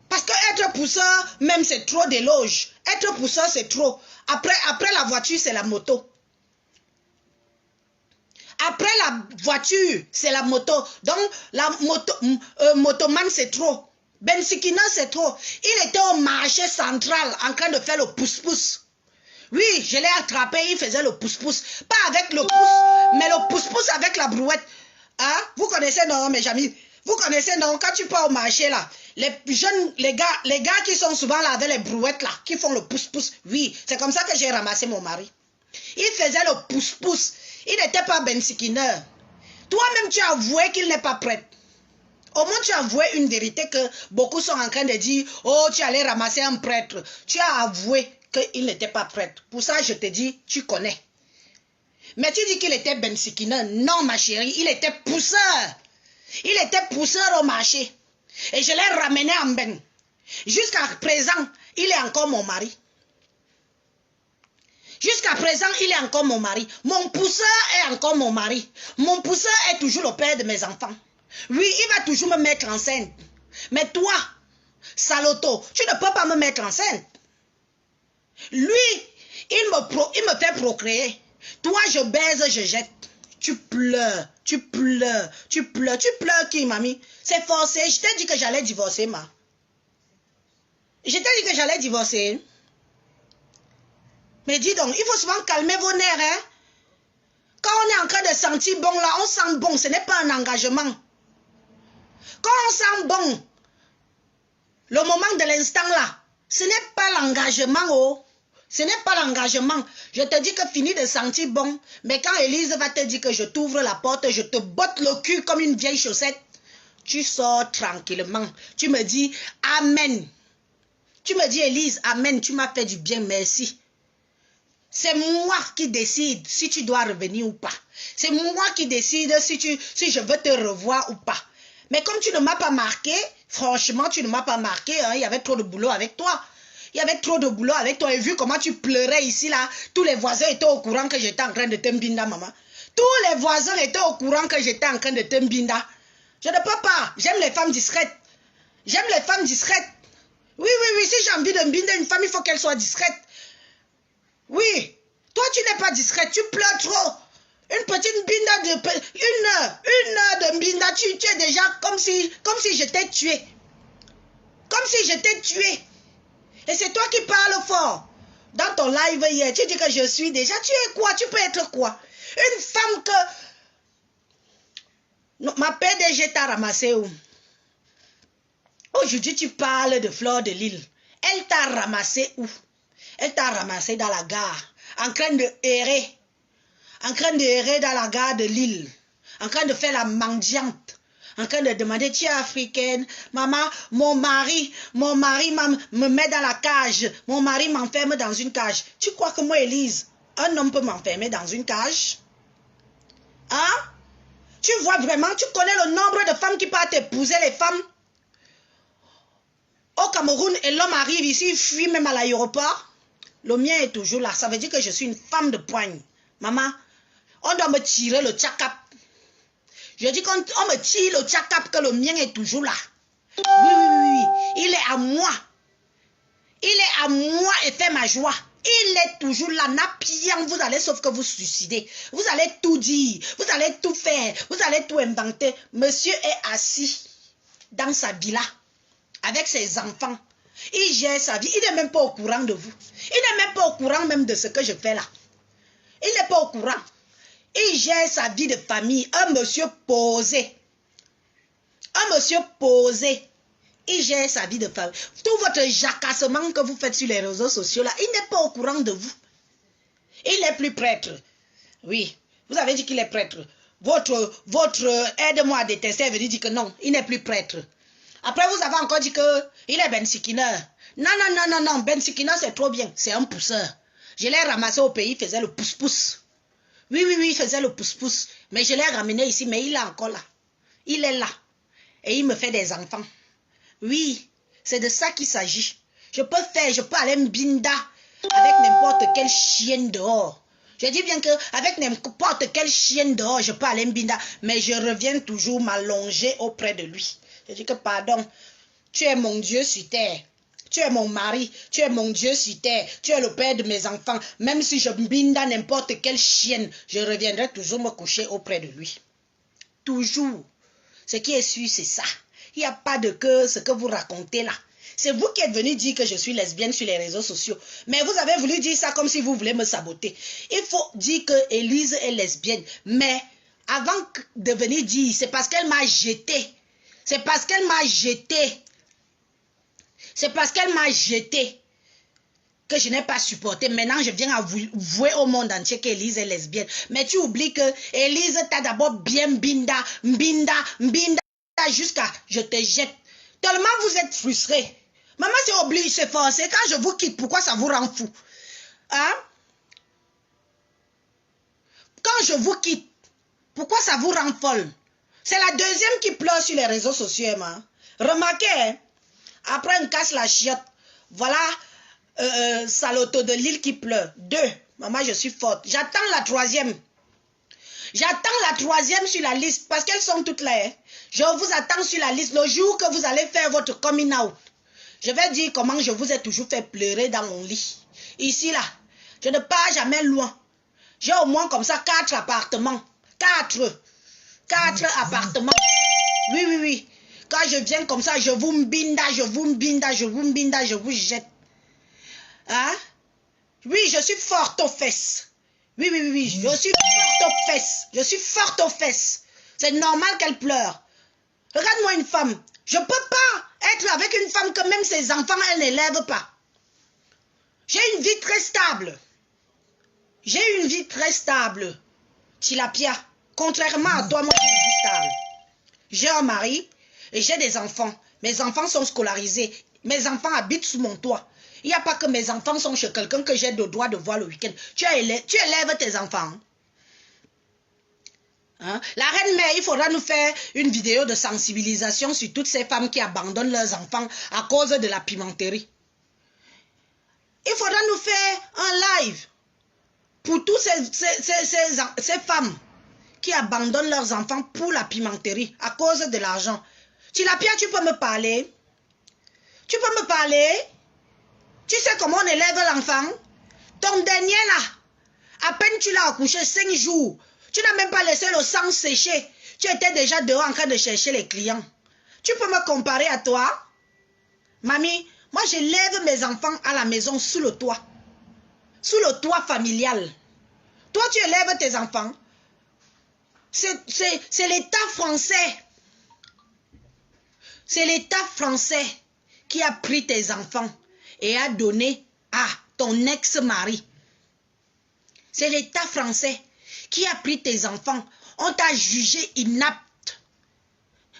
Parce que être pousseur, même c'est trop d'éloges. Être pousseur, c'est trop. Après la voiture, c'est la moto. Après la voiture, c'est la moto. Donc, la motoman, c'est trop. Bensikina, c'est trop. Il était au marché central en train de faire le pouce-pouce. Oui, je l'ai attrapé, il faisait le pouce-pouce. Pas avec le pouce, mais le pouce-pouce avec la brouette. Hein? Vous connaissez, non, mes amis? Vous connaissez, non? Quand tu pars au marché, là, les gars qui sont souvent là avec les brouettes, là, qui font le pouce-pouce. Oui, c'est comme ça que j'ai ramassé mon mari. Il faisait le pouce-pouce. Il n'était pas bensikiner. Toi-même, tu as avoué qu'il n'est pas prêt. Au moins, tu as avoué une vérité que beaucoup sont en train de dire, oh, tu allais ramasser un prêtre. Tu as avoué qu'il n'était pas prêtre. Pour ça, je te dis, tu connais. Mais tu dis qu'il était bensikiner. Non, ma chérie, il était pousseur. Il était pousseur au marché. Et je l'ai ramené en ben. Jusqu'à présent, il est encore mon mari. Jusqu'à présent, il est encore mon mari. Mon pousseur est encore mon mari. Mon pousseur est toujours le père de mes enfants. Oui, il va toujours me mettre enceinte. Mais toi, Saloto, tu ne peux pas me mettre enceinte. Lui, il me fait procréer. Toi, je baise, je jette. Tu pleures, tu pleures, tu pleures. Tu pleures qui, mamie? C'est forcé. Je t'ai dit que j'allais divorcer, ma. Je t'ai dit que j'allais divorcer. Mais dis donc, il faut souvent calmer vos nerfs, hein? Quand on est en train de sentir bon là, on sent bon, ce n'est pas un engagement. Quand on sent bon, le moment de l'instant là, ce n'est pas l'engagement, oh. Ce n'est pas l'engagement. Je te dis que fini de sentir bon, mais quand Élise va te dire que je t'ouvre la porte, je te botte le cul comme une vieille chaussette, tu sors tranquillement. Tu me dis Amen. Tu me dis Élise, Amen, tu m'as fait du bien, merci. C'est moi qui décide si tu dois revenir ou pas. C'est moi qui décide si je veux te revoir ou pas. Mais comme tu ne m'as pas marqué, franchement, tu ne m'as pas marqué, hein, il y avait trop de boulot avec toi. Il y avait trop de boulot avec toi. Et vu comment tu pleurais ici, là, tous les voisins étaient au courant que j'étais en train de te mbinda, maman. Tous les voisins étaient au courant que j'étais en train de te mbinda. Je ne peux pas. J'aime les femmes discrètes. J'aime les femmes discrètes. Oui, si j'ai envie de mbinda une femme, il faut qu'elle soit discrète. Oui, toi tu n'es pas discrète, tu pleures trop. Une petite mbinda de une heure de mbinda, tu es déjà comme si je t'ai tué. Comme si je t'ai tué. Et c'est toi qui parles fort. Dans ton live hier, tu dis que je suis déjà. Tu es quoi? Tu peux être quoi? Une femme que... Non, ma PDG t'a ramassé où? Aujourd'hui, tu parles de Fleur de Lille. Elle t'a ramassé où? Elle t'a ramassé dans la gare, en train de errer. En train de errer dans la gare de Lille. en train de faire la mendiante, en train de demander, tu es africaine, maman, mon mari me met dans la cage, mon mari m'enferme dans une cage. Tu crois que moi, Élise, un homme peut m'enfermer dans une cage? Hein? Tu vois vraiment, tu connais le nombre de femmes qui partent épouser les femmes? Au Cameroun, et l'homme arrive ici, il fuit même à l'aéroport. Le mien est toujours là. Ça veut dire que je suis une femme de poigne. Maman, on doit me tirer le tchakap. Je dis qu'on me tire le tchakap, que le mien est toujours là. Oui. Il est à moi. Il est à moi et fait ma joie. Il est toujours là, napiant, vous allez sauf que vous suicidez. Vous allez tout dire, vous allez tout faire, vous allez tout inventer. Monsieur est assis dans sa villa avec ses enfants. Il gère sa vie, il n'est même pas au courant de vous. Il n'est même pas au courant même de ce que je fais là. Il n'est pas au courant. Il gère sa vie de famille, un monsieur posé. Un monsieur posé. Il gère sa vie de famille. Tout votre jacassement que vous faites sur les réseaux sociaux là, il n'est pas au courant de vous. Il n'est plus prêtre. Oui, vous avez dit qu'il est prêtre. Votre aide-moi à détester est venu dire que non, il n'est plus prêtre. Après, vous avez encore dit qu'il est Ben Sikiner. Non, Ben Sikiner c'est trop bien, c'est un pousseur. Je l'ai ramassé au pays, il faisait le pouce-pouce. Oui, il faisait le pouce-pouce. Mais je l'ai ramené ici, mais il est encore là. Il est là. Et il me fait des enfants. Oui, c'est de ça qu'il s'agit. Je peux aller me binda avec n'importe quelle chienne dehors. Je dis bien qu'avec n'importe quelle chienne dehors, je peux aller me binda. Mais je reviens toujours m'allonger auprès de lui. Je dis que pardon, tu es mon Dieu sur terre. Tu es mon mari, tu es mon Dieu sur terre. Tu es le père de mes enfants. Même si je me binda n'importe quelle chienne, je reviendrai toujours me coucher auprès de lui. Toujours. Ce qui est sûr, c'est ça. Il n'y a pas de que ce que vous racontez là. C'est vous qui êtes venu dire que je suis lesbienne sur les réseaux sociaux. Mais vous avez voulu dire ça comme si vous voulez me saboter. Il faut dire que Élise est lesbienne. Mais avant de venir dire, c'est parce qu'elle m'a jeté. C'est parce qu'elle m'a jeté. C'est parce qu'elle m'a jeté que je n'ai pas supporté. Maintenant, je viens avouer au monde entier qu'Élise est lesbienne. Mais tu oublies que Élise t'a d'abord bien binda, jusqu'à je te jette. Tellement vous êtes frustrés. Maman, c'est obligé, c'est forcé. Quand je vous quitte, pourquoi ça vous rend fou? Hein? Quand je vous quitte, pourquoi ça vous rend folle? C'est la deuxième qui pleure sur les réseaux sociaux, maman. Remarquez, hein? Après on casse la chiotte. Voilà, Saloto de Lille qui pleure. 2. Maman, je suis forte. J'attends la troisième. J'attends la troisième sur la liste parce qu'elles sont toutes là. Hein. Je vous attends sur la liste le jour que vous allez faire votre coming out. Je vais dire comment je vous ai toujours fait pleurer dans mon lit. Ici, là, je ne pars jamais loin. J'ai au moins comme ça 4 appartements. 4 appartements. Oui. Quand je viens comme ça, je vous mbinda, je vous jette. Hein? Oui, je suis forte aux fesses. Oui, je suis forte aux fesses. Je suis forte aux fesses. C'est normal qu'elle pleure. Regarde-moi une femme. Je ne peux pas être avec une femme que même ses enfants, elle n'élève pas. J'ai une vie très stable. J'ai une vie très stable. Tilapia. Contrairement à toi, moi, j'ai une vie stable. J'ai un mari et j'ai des enfants. Mes enfants sont scolarisés. Mes enfants habitent sous mon toit. Il n'y a pas que mes enfants sont chez quelqu'un que j'ai le droit de voir le week-end. Tu élèves tes enfants. Hein? La reine-mère, il faudra nous faire une vidéo de sensibilisation sur toutes ces femmes qui abandonnent leurs enfants à cause de la pimenterie. Il faudra nous faire un live pour toutes ces femmes qui abandonnent leurs enfants pour la pimenterie à cause de l'argent. Tilapia, tu peux me parler? Tu peux me parler? Tu sais comment on élève l'enfant? Ton dernier là, à peine tu l'as accouché 5 jours. Tu n'as même pas laissé le sang sécher. Tu étais déjà dehors en train de chercher les clients. Tu peux me comparer à toi? Mamie, moi j'élève mes enfants à la maison sous le toit. Sous le toit familial. Toi tu élèves tes enfants. C'est l'État français. C'est l'État français qui a pris tes enfants et a donné à ton ex-mari. C'est l'État français qui a pris tes enfants. On t'a jugé inapte.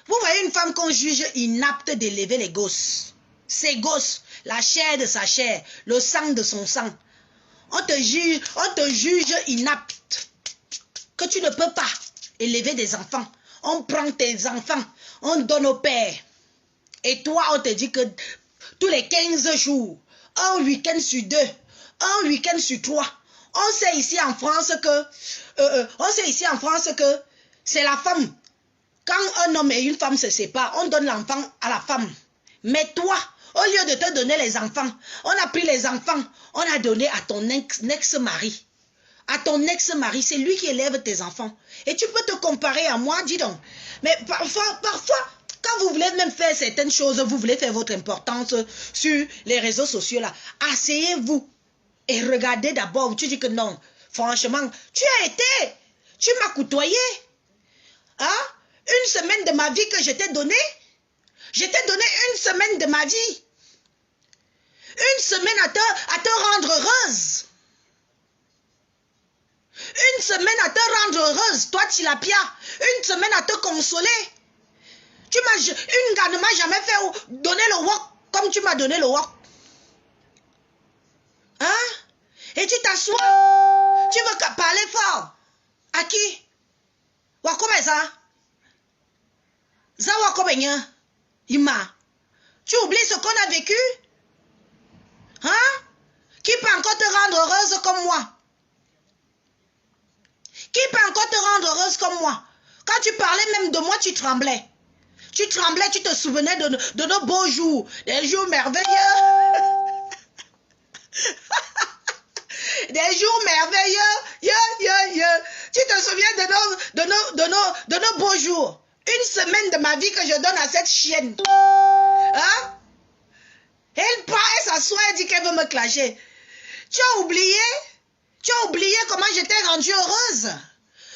Vous voyez une femme qu'on juge inapte d'élever les gosses. Ses gosses, la chair de sa chair, le sang de son sang. On te juge inapte. Que tu ne peux pas élever des enfants. On prend tes enfants, on donne au père. Et toi, on te dit que tous les 15 jours, un week-end sur 2, un week-end sur 3, on sait ici en France que c'est la femme. Quand un homme et une femme se séparent, on donne l'enfant à la femme. Mais toi, au lieu de te donner les enfants, on a pris les enfants, on a donné à ton ex-mari. À ton ex-mari, c'est lui qui élève tes enfants. Et tu peux te comparer à moi, dis donc. Mais parfois, quand vous voulez même faire certaines choses, vous voulez faire votre importance sur les réseaux sociaux là, asseyez-vous et regardez d'abord. Tu dis que non, franchement, tu m'as côtoyé. Hein? Une semaine de ma vie que je t'ai donnée. Je t'ai donné une semaine de ma vie. Une semaine à te rendre heureuse. Une semaine à te rendre heureuse, toi Tilapia. Une semaine à te consoler. Une gars ne m'a jamais fait donner le wok comme tu m'as donné le wok. Hein? Et tu t'assois. Tu veux parler fort. À qui? Wakome ça? Ça wakome nya? Ima. Tu oublies ce qu'on a vécu? Hein? Qui peut encore te rendre heureuse comme moi? Qui peut encore te rendre heureuse comme moi? Quand tu parlais même de moi, tu tremblais. Tu tremblais, tu te souvenais de nos beaux jours. Des jours merveilleux. Des jours merveilleux. Tu te souviens de nos beaux jours. Une semaine de ma vie que je donne à cette chienne. Hein? Elle part, elle s'assoit, elle dit qu'elle veut me clasher. Tu as oublié comment je t'ai rendue heureuse.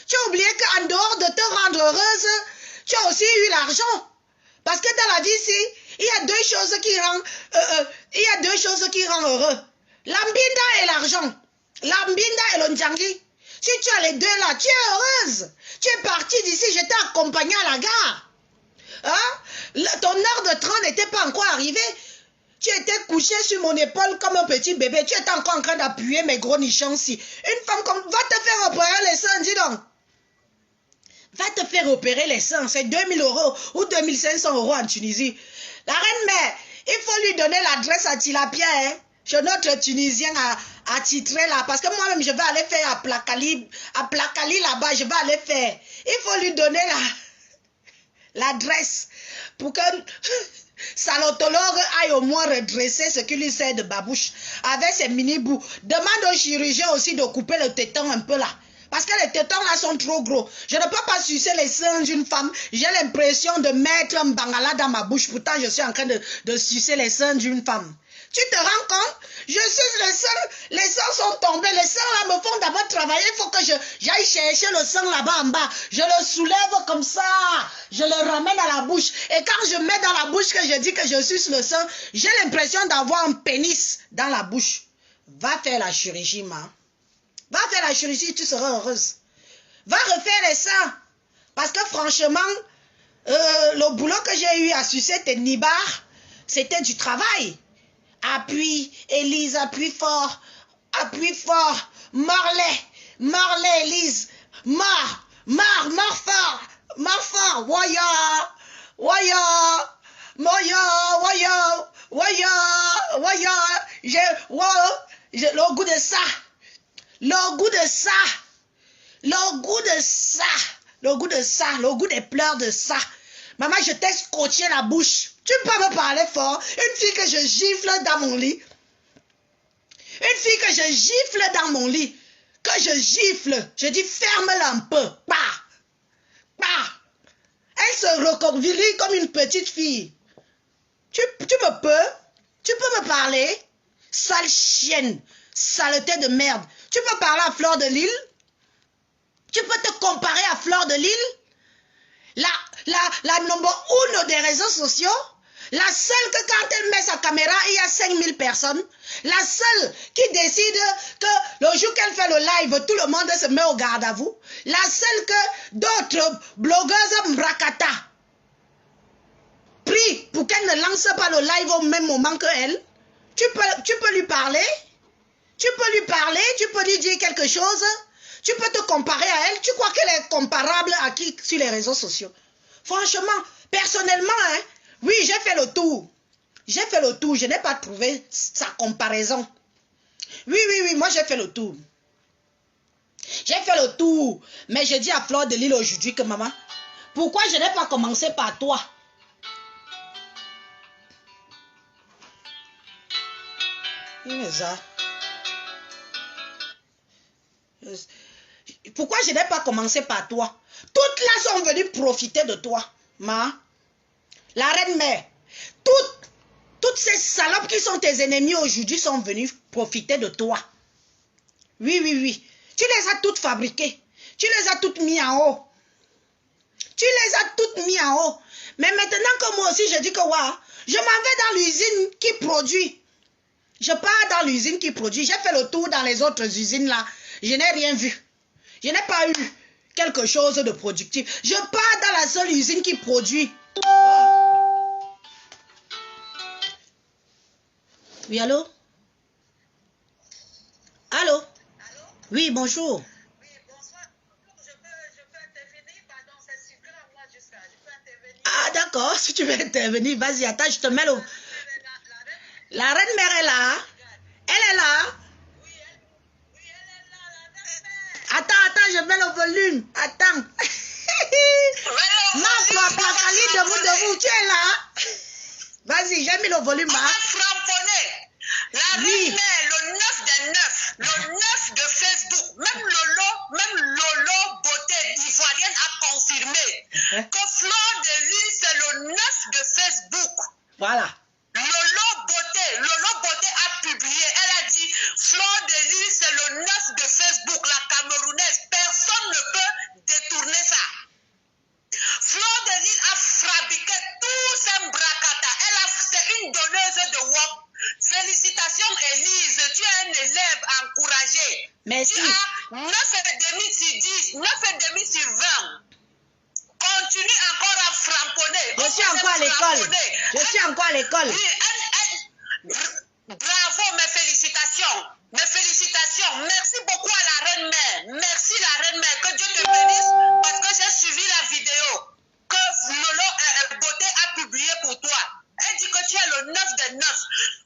Tu as oublié qu'en dehors de te rendre heureuse, tu as aussi eu l'argent. Parce que dans la vie ici, il y a deux choses qui rendent heureux. L'ambinda et l'argent. L'ambinda et l'onjangi. Si tu as les deux là, tu es heureuse. Tu es partie d'ici, je t'ai accompagnée à la gare. Hein? Ton heure de train n'était pas encore arrivée. Tu étais couché sur mon épaule comme un petit bébé. Tu étais encore en train d'appuyer mes gros nichons ici. Une femme comme... Va te faire opérer les seins, dis donc. Va te faire opérer les seins. C'est 2000 € ou 2500 € en Tunisie. La reine mère, il faut lui donner l'adresse à Tilapia. Hein? Chez notre Tunisien attitré là. Parce que moi-même, je vais aller faire à Plakali là-bas. Je vais aller faire. Il faut lui donner l'adresse pour que... Salotologue aille au moins redresser ce qui lui sert de babouche avec ses mini-bouts. Demande au chirurgien aussi de couper le téton un peu là. Parce que les tétons là sont trop gros. Je ne peux pas sucer les seins d'une femme. J'ai l'impression de mettre un bangala dans ma bouche. Pourtant, je suis en train de sucer les seins d'une femme. Tu te rends compte? Je suce les seins. Les seins sont tombés. Les seins là me font d'abord travailler. Il faut que j'aille chercher le sang là-bas en bas. Je le soulève comme ça. Je le ramène à la bouche. Et quand je mets dans la bouche que je dis que je suce le sang, j'ai l'impression d'avoir un pénis dans la bouche. Va faire la chirurgie, ma. Va faire la chirurgie, tu seras heureuse. Va refaire les seins. Parce que franchement, le boulot que j'ai eu à sucer tes nibards, c'était du travail. Appuie, Élise, appuie fort. Appuie fort. Morlaix, Élise. Mort fort. Mort fort. Waya. J'ai le goût de ça. Le goût des pleurs de ça. Maman, je t'ai scotché la bouche. Tu peux me parler fort. Une fille que je gifle dans mon lit. Une fille que je gifle dans mon lit. Que je gifle. Je dis ferme-la un peu. Elle se recroqueville comme une petite fille. Tu peux me parler? Sale chienne. Saleté de merde. Tu peux parler à Fleur de Lille? Tu peux te comparer à Fleur de Lille? La number 1 des réseaux sociaux? La seule que quand elle met sa caméra, il y a 5000 personnes. La seule qui décide que le jour qu'elle fait le live, tout le monde se met au garde à vous. La seule que d'autres blogueuses Mbrakata prient pour qu'elle ne lance pas le live au même moment que elle. Tu peux lui parler. Tu peux lui parler, tu peux lui dire quelque chose. Tu peux te comparer à elle. Tu crois qu'elle est comparable à qui sur les réseaux sociaux? Franchement, personnellement, hein, oui, j'ai fait le tour. J'ai fait le tour. Je n'ai pas trouvé sa comparaison. Oui, moi j'ai fait le tour. J'ai fait le tour. Mais je dis à Fleur de Lille aujourd'hui que maman, pourquoi je n'ai pas commencé par toi? Pourquoi je n'ai pas commencé par toi? Toutes là sont venues profiter de toi, ma. La reine mère. Toutes ces salopes qui sont tes ennemis aujourd'hui sont venues profiter de toi. Oui. Tu les as toutes fabriquées. Tu les as toutes mis en haut. Tu les as toutes mis en haut. Mais maintenant que moi aussi je dis que ouais, je m'en vais dans l'usine qui produit. Je pars dans l'usine qui produit. J'ai fait le tour dans les autres usines là. Je n'ai rien vu. Je n'ai pas eu quelque chose de productif. Je pars dans la seule usine qui produit. Oh. Oui, allô? Allô? Oui, bonjour. Oui, bonsoir. Je peux intervenir, pardon, c'est super à moi jusqu'à. Je peux intervenir. Ah, d'accord, si tu veux intervenir, vas-y, attends, je te mets le... La reine mère est là. Elle est là. Oui, elle est là, la reine mère. Attends, je mets le volume. Attends. Ma Kali de vous, tu es là. Vas-y, j'ai mis le volume. On a framponné. La reine mère, le 9 des 9, le 9 de Facebook, même Lolo Beauté ivoirienne a confirmé que Fleur de Lille, c'est le 9 de Facebook. Voilà. Lolo Beauté a publié, elle a dit, Fleur de Lille, c'est le 9 de Facebook, la Camerounaise. Personne ne peut détourner ça. Fleur de Lille a fabriqué tous ces bracata. C'est une donneuse de WOP. Félicitations Élise, tu es un élève encouragé. Merci. Tu as 9,5 sur 10, 9,5 sur 20. Continue encore à framponner. Je suis encore à l'école. Je suis encore à l'école. Oui, bravo, mes félicitations. Mes félicitations. Merci beaucoup à la reine mère. Merci la reine mère. Que Dieu te bénisse parce que j'ai suivi la vidéo que Lolo Beauté a publiée pour toi. Elle dit que tu es le 9 des 9.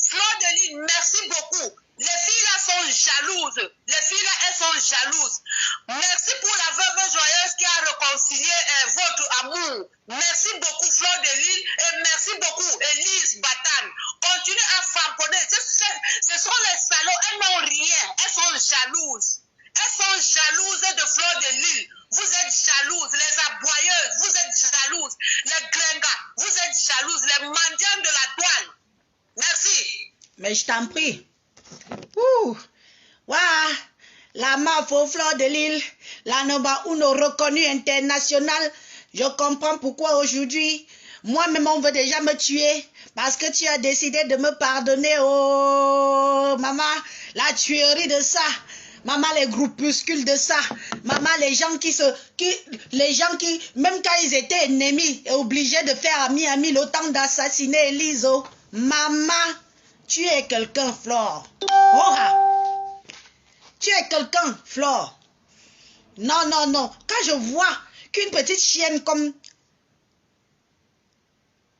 Fleur de Lille, merci beaucoup. Les filles là sont jalouses. Les filles là, elles sont jalouses. Merci pour la veuve joyeuse qui a réconcilié votre amour. Merci beaucoup Fleur de Lille et merci beaucoup Élise Batane. Continuez à framponner. Ce sont les salauds, elles n'ont rien. Elles sont jalouses. Elles sont jalouses de Fleur de Lille. Vous êtes jalouses, les aboyeuses, vous êtes jalouses, les gringas, vous êtes jalouses, les mendiants de la douane. Merci. Mais je t'en prie. Ouh. Waouh. La Mafo Fleur de Lille, la Noba Uno reconnue internationale. Je comprends pourquoi aujourd'hui, moi-même on veut déjà me tuer. Parce que tu as décidé de me pardonner. Oh, maman, la tuerie de ça. Maman, les groupuscules de ça. Maman, les gens qui, même quand ils étaient ennemis, et obligés de faire ami, le temps d'assassiner Elise. Oh. Maman, tu es quelqu'un, Flore. Oh, tu es quelqu'un, Flore. Non. Quand je vois qu'une petite chienne comme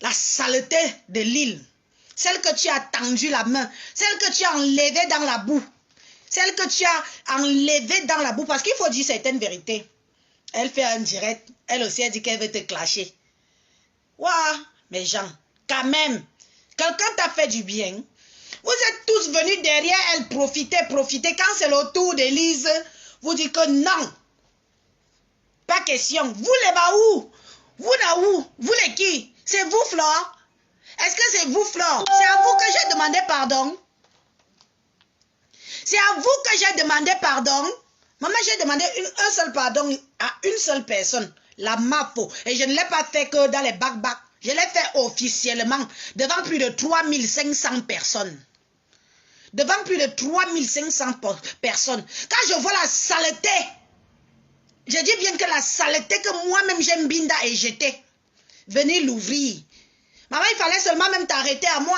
la saleté de Lille, celle que tu as tendu la main, celle que tu as enlevée dans la boue, celle que tu as enlevée dans la boue, parce qu'il faut dire certaines vérités. Elle fait un direct, elle aussi a dit qu'elle veut te clasher. Waouh, mes gens, quand même, quelqu'un t'a fait du bien. Vous êtes tous venus derrière elle, profiter. Quand c'est le tour d'Élise, vous dites que non. Pas question. Vous les baou, vous là où, vous les qui? C'est vous, Flore? Est-ce que c'est vous, Flore? C'est à vous que j'ai demandé pardon. C'est à vous que j'ai demandé pardon. Maman, j'ai demandé un seul pardon à une seule personne, la Mafo. Et je ne l'ai pas fait que dans les bac-bac. Je l'ai fait officiellement devant plus de 3500 personnes. Devant plus de 3500 personnes. Quand je vois la saleté, je dis bien que la saleté que moi-même j'aime Binda et jeter. Venez l'ouvrir. Maman, il fallait seulement même t'arrêter à moi.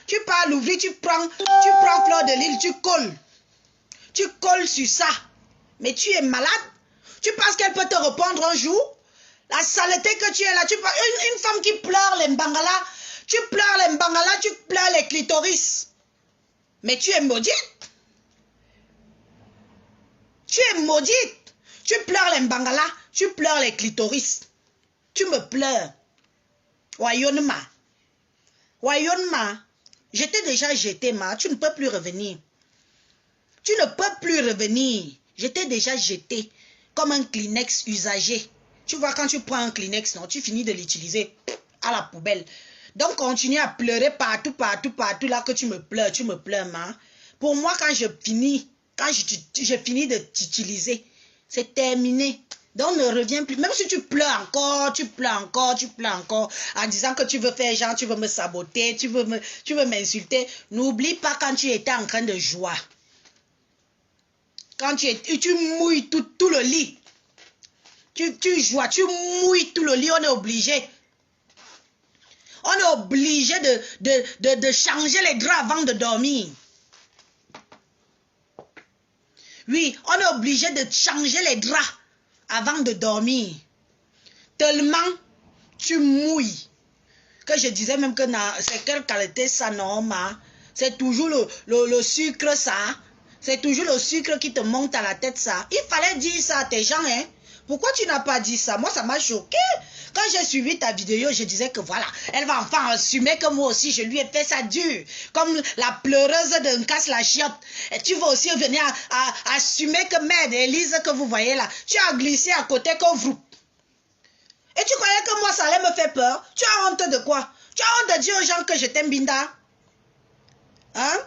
Tu pars l'ouvrir, tu prends Fleur de Lille, tu colles. Tu colles sur ça. Mais tu es malade. Tu penses qu'elle peut te répondre un jour? La saleté que tu es là, une femme qui pleure les mbangala, tu pleures les mbangala, tu pleures les clitoris. Mais tu es maudite. Tu es maudite. Tu pleures les mbangala, tu pleures les clitoris. Tu me pleures. Wayonma. Wayonma. Je t'ai déjà jeté, ma. Tu ne peux plus revenir. Tu ne peux plus revenir. Je t'ai déjà jeté comme un Kleenex usagé. Tu vois, quand tu prends un Kleenex, non, tu finis de l'utiliser à la poubelle. Donc, continue à pleurer partout, là que tu me pleures, ma. Pour moi, quand je finis de t'utiliser, c'est terminé. Donc, ne reviens plus. Même si tu pleures encore, en disant que tu veux faire genre, tu veux me saboter, tu veux m'insulter. N'oublie pas quand tu étais en train de jouer. Quand tu mouilles tout le lit. Tu joues, tu mouilles tout le lit, on est obligé. On est obligé de changer les draps avant de dormir. Oui, on est obligé de changer les draps avant de dormir. Tellement tu mouilles. Que je disais même que c'est quelle qualité ça, non, ma? C'est toujours le sucre, ça. C'est toujours le sucre qui te monte à la tête, ça. Il fallait dire ça à tes gens, hein. Pourquoi tu n'as pas dit ça? Moi, ça m'a choqué. Quand j'ai suivi ta vidéo, je disais que voilà, elle va enfin assumer que moi aussi, je lui ai fait ça dur. Comme la pleureuse de Casse la chiotte. Et tu vas aussi venir à assumer que merde, Élise, que vous voyez là, tu as glissé à côté comme vous. Et tu croyais que moi, ça allait me faire peur? Tu as honte de quoi? Tu as honte de dire aux gens que je t'aime, Binda? Hein?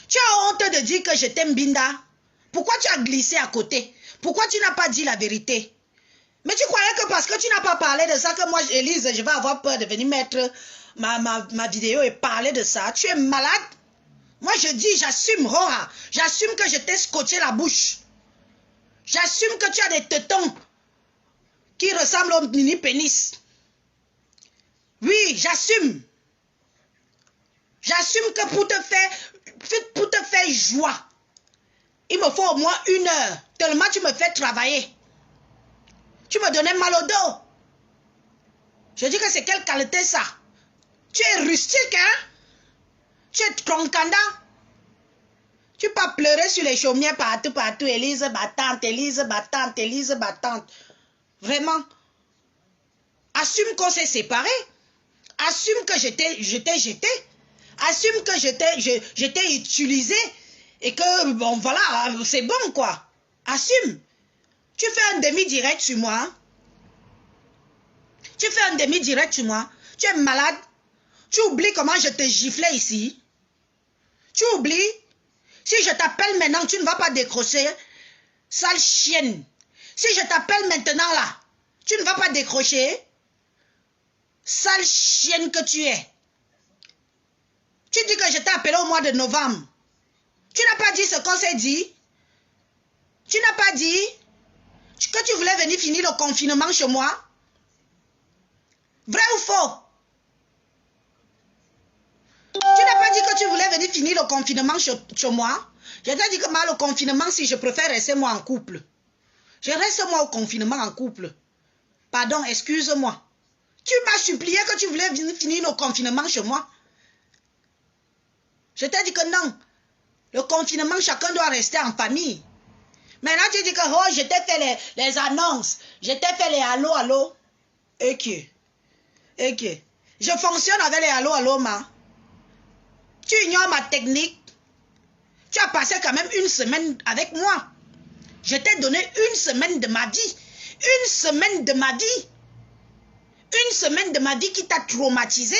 Tu as honte de dire que je t'aime, Binda? Pourquoi tu as glissé à côté? Pourquoi tu n'as pas dit la vérité? Mais tu croyais que parce que tu n'as pas parlé de ça, que moi, Élise, je vais avoir peur de venir mettre ma vidéo et parler de ça? Tu es malade? Moi, je dis, j'assume, Rora. J'assume que je t'ai scotché la bouche. J'assume que tu as des tétons qui ressemblent au mini-pénis. Oui, j'assume. J'assume que pour te faire joie, il me faut au moins 1 heure. Tellement tu me fais travailler. Tu me donnais mal au dos. Je dis que c'est quelle qualité ça? Tu es rustique, hein? Tu es troncanda. Tu peux pleurer sur les chaumières partout, Élise battante, Élise battante, Élise battante. Vraiment. Assume qu'on s'est séparés. Assume que je t'ai jeté. Assume que je t'ai utilisé. Et que, bon, voilà, c'est bon, quoi. Assume. Tu fais un demi-direct sur moi. Tu fais un demi-direct sur moi. Tu es malade. Tu oublies comment je te giflais ici. Tu oublies. Si je t'appelle maintenant, tu ne vas pas décrocher. Sale chienne. Si je t'appelle maintenant, là, tu ne vas pas décrocher. Sale chienne que tu es. Tu dis que je t'ai appelé au mois de novembre. Tu n'as pas dit ce qu'on s'est dit. Tu n'as pas dit que tu voulais venir finir le confinement chez moi. Vrai ou faux? Tu n'as pas dit que tu voulais venir finir le confinement chez moi. Je t'ai dit que le confinement, si je préfère rester moi en couple. Je reste moi au confinement en couple. Pardon, excuse-moi. Tu m'as supplié que tu voulais venir finir le confinement chez moi. Je t'ai dit que non. Le confinement, chacun doit rester en famille. Maintenant, tu dis que oh, je t'ai fait les annonces. Je t'ai fait les allô. Et que je fonctionne avec les allô, ma. Tu ignores ma technique. Tu as passé quand même 1 semaine avec moi. Je t'ai donné 1 semaine de ma vie. 1 semaine de ma vie. 1 semaine de ma vie qui t'a traumatisé.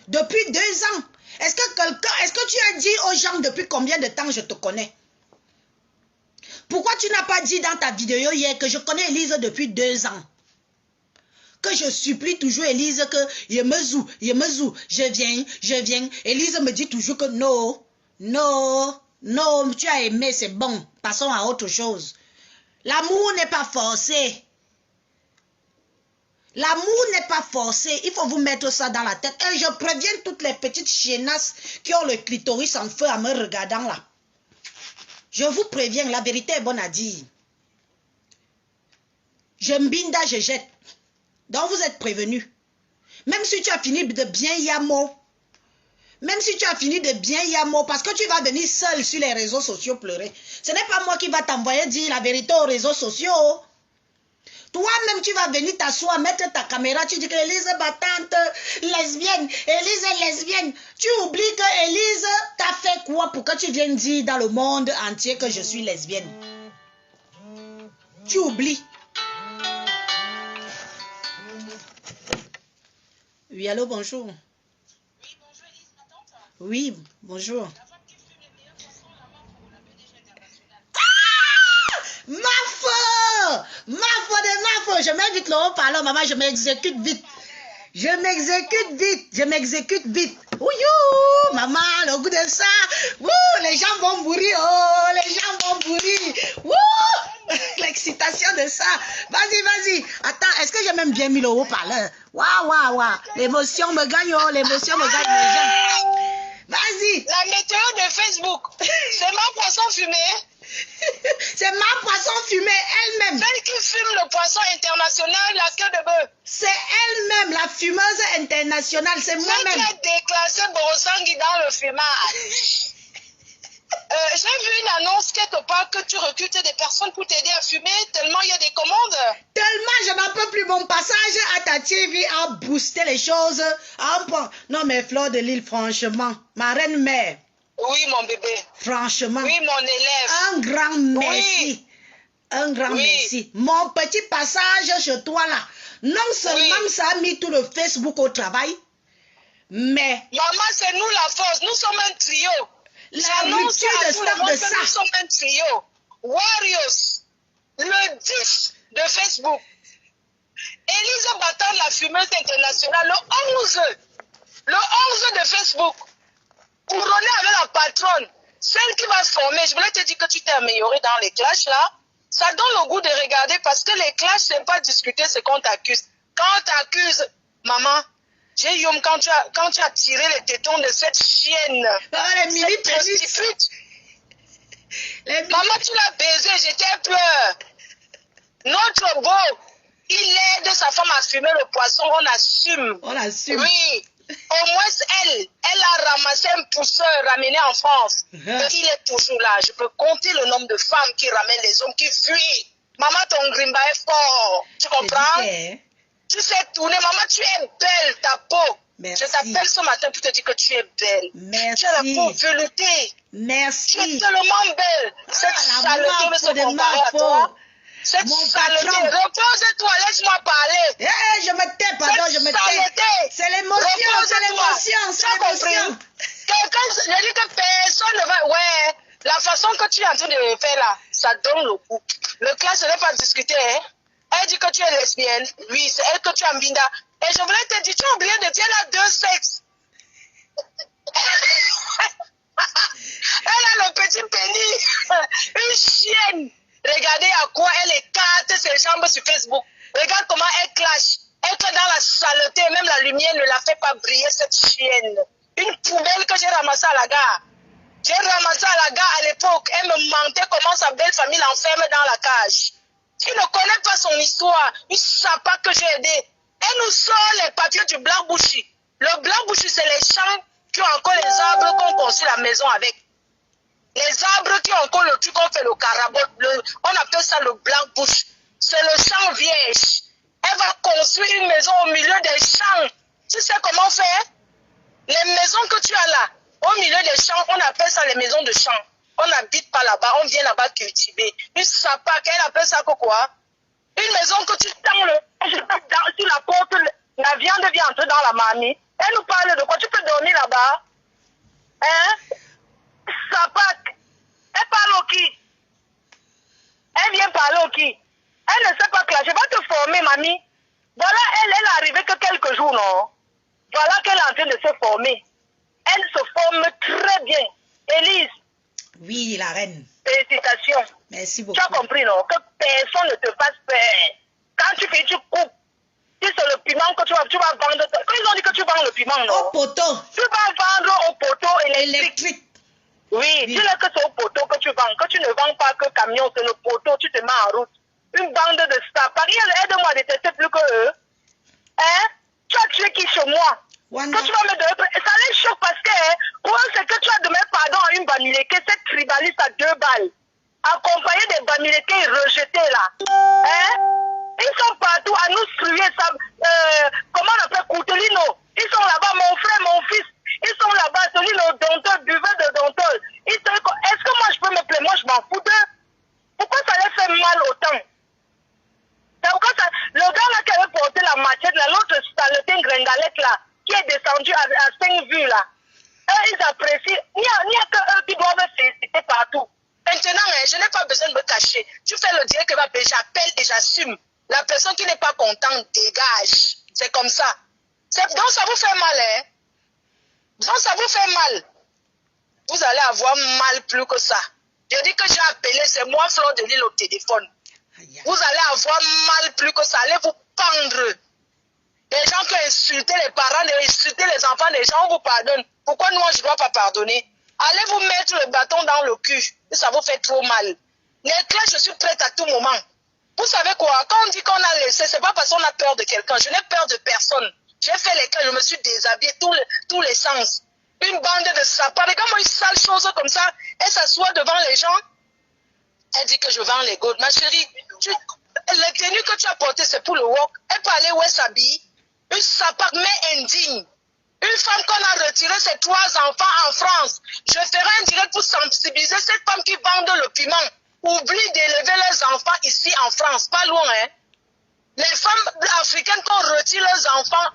Depuis 2 ans. Est-ce que tu as dit aux gens depuis combien de temps je te connais? Pourquoi tu n'as pas dit dans ta vidéo hier que je connais Élise depuis 2 ans? Que que je supplie toujours Élise que je me zou, je viens. Élise me dit toujours que non, tu as aimé, c'est bon, passons à autre chose. L'amour n'est pas forcé. L'amour n'est pas forcé, il faut vous mettre ça dans la tête. Et je préviens toutes les petites chiennasses qui ont le clitoris en feu en me regardant là. Je vous préviens, la vérité est bonne à dire. Je mbinda, je jette. Donc vous êtes prévenus. Même si tu as fini de bien yamo. Même si tu as fini de bien yamo, parce que tu vas venir seul sur les réseaux sociaux pleurer. Ce n'est pas moi qui va t'envoyer dire la vérité aux réseaux sociaux. Toi-même, tu vas venir t'asseoir, mettre ta caméra, tu dis que Élise est battante, lesbienne, Élise est lesbienne. Tu oublies que Élise t'a fait quoi pour que tu viennes dire dans le monde entier que je suis lesbienne. Tu oublies. Oui, allô, bonjour. Oui, bonjour Élise, ma tante. Oui, bonjour. La femme qui fume les meilleurs poissons, la marque pour la PDG internationale. Ma faute, je mets vite le haut-parleur, maman, je m'exécute vite. Je m'exécute vite. Ouïou, maman, le goût de ça. Ouh, les gens vont mourir, oh, les gens vont mourir. Ouh, l'excitation de ça. Vas-y. Attends, est-ce que j'ai même bien mis le haut-parleur? Waouh. L'émotion me gagne, oh, l'émotion me gagne les gens. Vas-y. La météo de Facebook, c'est ma poisson fumé. C'est ma poisson fumée elle-même. Celle qui fume le poisson international, la queue de bœuf. C'est elle-même, la fumeuse internationale. C'est Celle moi-même. qui a déclassé Borosangui dans le fumage. J'ai vu une annonce quelque part que tu recrutes des personnes pour t'aider à fumer tellement il y a des commandes. Tellement je n'en peux plus. Mon passage à ta TV a boosté les choses à un point. Non mais Fleur de Lille, franchement, ma reine mère. Oui, mon bébé. Franchement. Oui, mon élève. Un grand merci. Oui. Un grand merci. Mon petit passage chez toi là. Non seulement ça a mis tout le Facebook au travail, mais... Maman, c'est nous la force. Nous sommes un trio. La rupture de stock de ça. Nous sommes un trio. Warriors. Le 10 de Facebook. Élise battant la fumeuse internationale. Le 11 de Facebook. Couronné avec la patronne. Celle qui va former. Je voulais te dire que tu t'es améliorée dans les clashs là. Ça donne le goût de regarder parce que les clashs, c'est pas discuter ce qu'on t'accuse. Quand on t'accuse, maman, j'ai eu quand tu as tiré les tétons de cette chienne. Les mini prostitute. Maman, tu l'as baisé, j'étais pleure. Notre beau, il aide sa femme à fumer le poisson, on assume. On assume. Oui. Au moins, elle a ramassé un pousseur ramené en France. Et il est toujours là. Je peux compter le nombre de femmes qui ramènent les hommes qui fuient. Maman, ton grimba est fort. Tu comprends? Tu sais tourner. Maman, tu es belle, ta peau. Merci. Je t'appelle ce matin pour te dire que tu es belle. Merci. Tu as la peau veloutée. Merci. Tu es tellement belle. Cette saleté ne se compare à toi. Cette saleté. Repose-toi, laisse-moi parler. Je me tais, pardon, je me tais. C'est l'émotion, c'est l'émotion. Quelqu'un, je dis que personne ne va... Ouais, la façon que tu es en train de faire là, ça donne le coup. Le classe, je ne vais pas discuter. Hein. Elle dit que tu es lesbienne. Oui, c'est elle que tu as mbinda. Et je voulais te dire, tu as oublié de dire elle a deux sexes. Elle a le petit pénis. Une chienne. Regardez à quoi elle écarte ses jambes sur Facebook. Regarde comment elle clash. Elle est dans la saleté. Même la lumière ne la fait pas briller, cette chienne. Une poubelle que j'ai ramassée à la gare. J'ai ramassé à la gare à l'époque. Elle me mentait comment sa belle famille l'enferme dans la cage. Tu ne connais pas son histoire. Une sapa que j'ai aidée. Elle nous sort les papiers du blanc-bouchi. Le blanc-bouchi, c'est les champs qui ont encore les arbres qu'on construit la maison avec. Les arbres qui ont encore le truc qu'on fait le carabot. On appelle ça le blanc-bouche. C'est le champ vierge. Elle va construire une maison au milieu des champs. Tu sais comment faire? Les maisons que tu as là, au milieu des champs, on appelle ça les maisons de champs. On n'habite pas là-bas, on vient là-bas cultiver. Une sapac, elle appelle ça quoi? Une maison que tu tends sur la porte, la viande vient entrer dans la marmite. Elle nous parle de quoi? Tu peux dormir là-bas? Hein? Sapac. Elle parle au qui? Elle vient parler au qui? Elle ne sait pas clasher. Je vais te former, mamie. Voilà, elle est arrivée que quelques jours, non? Voilà qu'elle est en train de se former. Elle se forme très bien. Élise. Oui, la reine. Félicitations. Merci beaucoup. Tu as compris, non? Que personne ne te fasse peur. Quand tu fais, tu coupes. Si c'est le piment que tu vas vendre. Ils ont dit que tu vends le piment, non? Au poteau. Tu vas vendre au poteau Électrique. Oui, dis-le que c'est au poteau que tu vends. Que tu ne vends pas que camion, c'est le poteau, tu te mets en route. Une bande de stars. Paris, aide-moi à détester plus que eux. Hein? Tu as tué qui chez moi? Wanda. Que tu vas me donner. Ça les choque parce que, pour eux, c'est que tu as donné pardon à une Bamileke, cette tribaliste à 2 balles. Accompagné des Bamileke rejetés là. Hein? Ils sont partout à nous struer ça. Comment on appelle Coutelino? Ils sont là-bas, mon frère, mon fils. Ils sont là-bas, celui le dompteur, buveur de dompteur. Est-ce que moi je peux me plaindre? Moi je m'en fous d'eux. Pourquoi ça les fait mal autant? Pourquoi ça... Le gars là qui avait porté la machette, l'autre saletin gringalette là, qui est descendu à 5 vues là. Eux, ils apprécient. Il n'y a que eux qui doivent féliciter partout. Maintenant, je n'ai pas besoin de me cacher. Tu fais le direct que j'appelle et j'assume. La personne qui n'est pas contente dégage. C'est comme ça. Donc ça vous fait mal, hein? Donc ça vous fait mal. Vous allez avoir mal plus que ça. Je dis que j'ai appelé, c'est moi Fleur de Lille au téléphone. Vous allez avoir mal plus que ça. Allez vous pendre. Les gens qui ont insulté les parents, insulté les enfants, les gens vous pardonnent. Pourquoi moi je ne dois pas pardonner? Allez vous mettre le bâton dans le cul. Ça vous fait trop mal. L'éclat, je suis prête à tout moment. Vous savez quoi? Quand on dit qu'on a laissé, c'est pas parce qu'on a peur de quelqu'un. Je n'ai peur de personne. J'ai fait l'éclat, je me suis déshabillée tous les sens. Une bande de sapins. Regarde-moi une sale chose comme ça. Elle s'assoit devant les gens. Elle dit que je vends les gouttes. Ma chérie, les tenues que tu as portées, c'est pour le walk. Elle peut aller où elle s'habille. Une sapin, mais indigne. Une femme qu'on a retiré ses 3 enfants en France. Je ferai un direct pour sensibiliser cette femme qui vend le piment. Oublie d'élever leurs enfants ici en France, pas loin. Hein? Les femmes africaines qu'on retire leurs enfants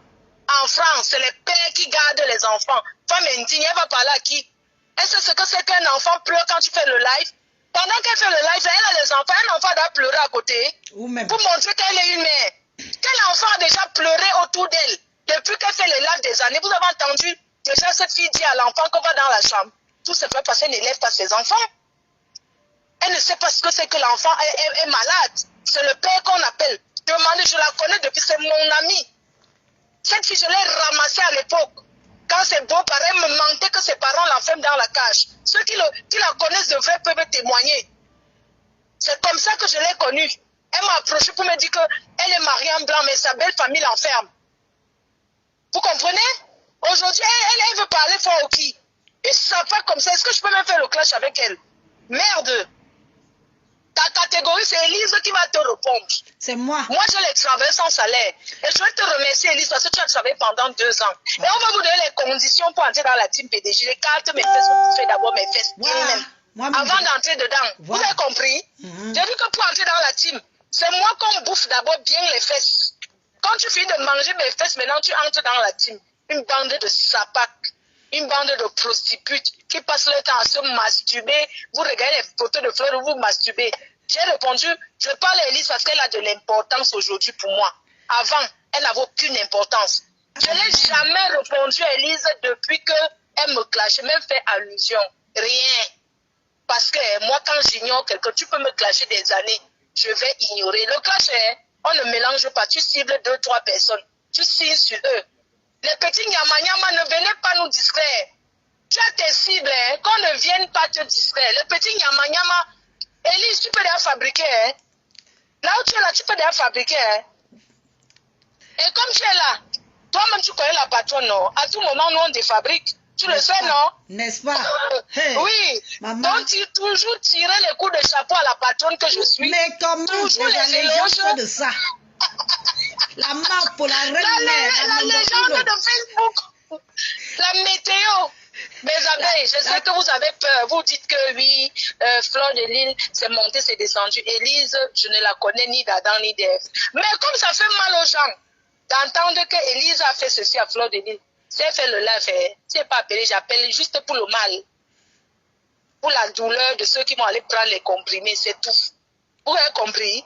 en France, c'est les pères qui gardent les enfants. Femme indigne, elle va parler à qui? Elle sait ce que c'est qu'un enfant pleure quand tu fais le live. Pendant qu'elle fait le live, elle a les enfants. Un enfant doit pleurer à côté. Pour montrer qu'elle est une mère. Quel enfant a déjà pleuré autour d'elle depuis qu'elle fait le live des années? Vous avez entendu déjà cette fille dire à l'enfant qu'on va dans la chambre. Tout se fait parce qu'elle n'élève pas ses enfants. Elle ne sait pas ce que c'est que l'enfant est malade. C'est le père qu'on appelle. Je la connais depuis, c'est mon ami. Cette fille, je l'ai ramassée à l'époque. Quand ses beaux-parents me mentaient que ses parents l'enferment dans la cage. Ceux qui la connaissent de vrai peuvent témoigner. C'est comme ça que je l'ai connue. Elle m'a approché pour me dire qu'elle est mariée en blanc, mais sa belle famille l'enferme. Vous comprenez? Aujourd'hui, elle veut parler fort au qui? Une sapin comme ça, est-ce que je peux même faire le clash avec elle? Merde! Ta catégorie, c'est Elise qui va te répondre. C'est moi. Moi, je l'ai travaillé sans salaire. Et je vais te remercier, Elise, parce que tu as travaillé pendant 2 ans. Et on va vous donner les conditions pour entrer dans la team PDG. Les cartes, mes fesses, vous faites d'abord mes fesses. Avant d'entrer dedans. Vous avez compris? J'ai dit que pour entrer dans la team, c'est moi qu'on bouffe d'abord bien les fesses. Quand tu finis de manger mes fesses, maintenant tu entres dans la team. Une bande de sapacs. Une bande de prostituées qui passent le temps à se masturber. Vous regardez les photos de fleurs où vous masturbez. J'ai répondu, je parle à Elise parce qu'elle a de l'importance aujourd'hui pour moi. Avant, elle n'avait aucune importance. Je n'ai jamais répondu à Elise depuis qu'elle me clashait, même fait allusion. Rien. Parce que moi, quand j'ignore quelqu'un, tu peux me clasher des années. Je vais ignorer. Le clash, on ne mélange pas. Tu cibles 2-3 personnes. Tu signes sur eux. Les petits nyama-nyama, ne venez pas nous distraire. Tu as tes cibles, hein, qu'on ne vienne pas te distraire. Les petits nyama-nyama, Elise, tu peux déjà fabriquer. Hein. Là où tu es là, tu peux déjà fabriquer. Hein. Et comme tu es là, toi-même tu connais la patronne, non? À tout moment, nous on défabrique. Tu le sais, non? N'est-ce pas? Hey, oui. Maman. Donc, tu toujours tirer les coups de chapeau à la patronne que je suis. Mais comment toujours les éloges de ça? La map pour la reine la légende de Facebook. La météo. Mes abeilles, je sais que vous avez peur. Vous dites que oui, Fleur de Lille, c'est monté, c'est descendu. Élise, je ne la connais ni d'Adam ni d'Ève. Mais comme ça fait mal aux gens d'entendre que Élise a fait ceci à Fleur de Lille, c'est fait le live, c'est pas appelé, j'appelle juste pour le mal. Pour la douleur de ceux qui vont aller prendre les comprimés, c'est tout. Vous avez compris?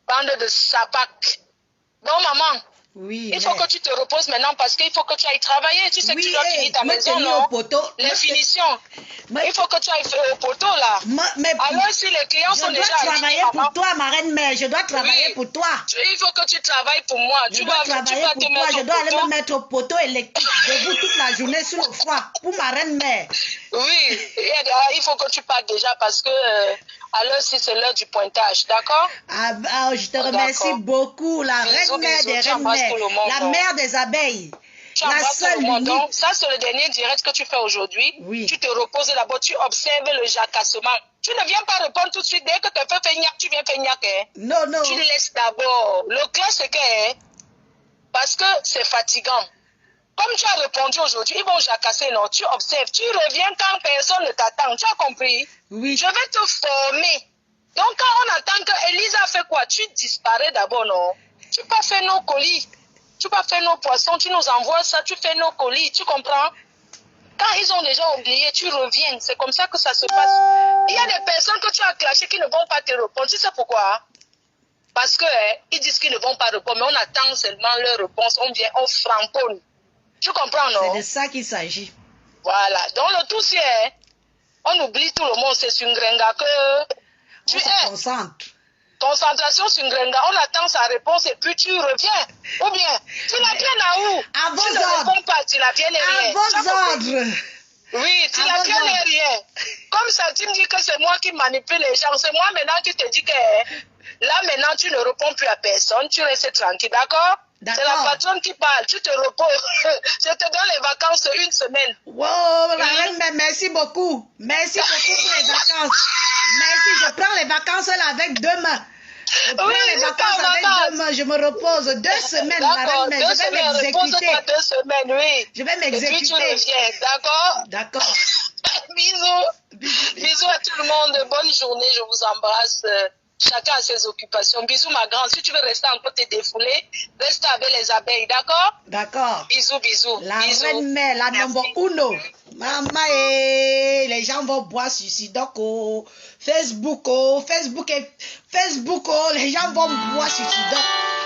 Bande de sapac. Bon, maman, Oui. Il faut que tu te reposes maintenant parce qu'il faut que tu ailles travailler. Tu sais que tu dois finir ta maison, non? Les finitions. Il faut que tu ailles au poteau, là. Alors, si les clients sont déjà je dois travailler pour toi, ma reine mère. Je dois travailler pour toi. Il faut que tu travailles pour moi. Tu vas te mettre je dois aller me mettre au poteau électrique debout toute la journée sur le froid pour ma reine mère. Oui, il faut que tu partes déjà parce que alors si c'est l'heure du pointage, d'accord? Je te remercie beaucoup, la reine mère des reines mères, la mère des abeilles. La seule unique. Donc, ça, c'est le dernier direct que tu fais aujourd'hui. Oui. Tu te reposes d'abord, tu observes le jacassement. Tu ne viens pas répondre tout de suite. Dès que tu fais feignac, tu viens feignac. Hein? Non, non. Tu laisses d'abord. Le clair, c'est que, hein, parce que c'est fatigant. Comme tu as répondu aujourd'hui, ils vont jacasser, non? Tu observes, tu reviens quand personne ne t'attend. Tu as compris? Oui. Je vais te former. Donc, quand on attend que Elisa a fait quoi? Tu disparais d'abord, non? Tu peux faire nos colis. Tu vas faire nos poissons, tu nous envoies ça, tu fais nos colis, tu comprends? Quand ils ont déjà oublié, tu reviens. C'est comme ça que ça se passe. Il y a des personnes que tu as clashées qui ne vont pas te répondre. Tu sais pourquoi? Parce que ils disent qu'ils ne vont pas répondre, mais on attend seulement leur réponse. On vient, on framponne. Tu comprends, non? C'est de ça qu'il s'agit. Voilà. Donc le tout, c'est on oublie tout le monde. C'est sur Ngrenga que tu es. Concentre. Concentration sur Ngrenga, on attend sa réponse et puis tu reviens. Ou bien, tu la viens à où? À vos tu ne ordres. réponds pas, tu la viens rien. À vos ordres. Oui, tu la viens rien. Comme ça, tu me dis que c'est moi qui manipule les gens. C'est moi maintenant qui te dis que là maintenant tu ne réponds plus à personne. Tu restes tranquille, d'accord? C'est la patronne qui parle. Tu te reposes. Je te donne les vacances une semaine. Wow, la reine, merci beaucoup. Merci beaucoup pour les vacances. Merci, je prends les vacances là avec 2 mains. Je prends les vacances avec 2 mains. Je me repose 2 semaines, la reine, mais je vais m'exécuter. 2 semaines, oui. Je vais m'exécuter. Et puis tu reviens, d'accord? D'accord. Bisous. Bisous à tout le monde. Bonne journée, je vous embrasse. Chacun a ses occupations. Bisous, ma grande. Si tu veux rester encore te défouler, reste avec les abeilles, d'accord? D'accord. Bisous, bisous. La bisous. reine mère, la number 1. Maman, les gens vont boire sur Sidoc, Facebook, les gens vont boire sur Sidoc.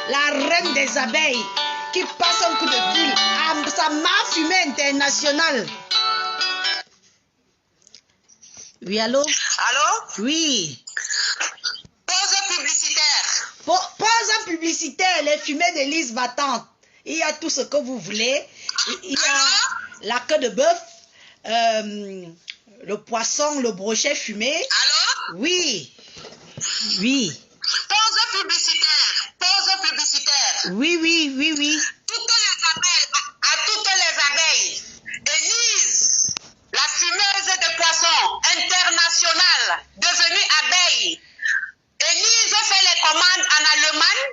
La reine des abeilles qui passe un coup de fil à sa main fumée internationale. Oui, allô? Allô? Oui. Pause publicitaire. Pause publicitaire, les fumées d'Élise battantes. Il y a tout ce que vous voulez. Il y a la queue de bœuf, le poisson, le brochet fumé. Allô? Oui. Oui. Pause publicitaire. Pause publicitaire. Oui, oui, oui, oui. Toutes les abeilles, à toutes les abeilles. Élise, la fumeuse de poissons internationale, devenue abeille. Élise fait les commandes en Allemagne,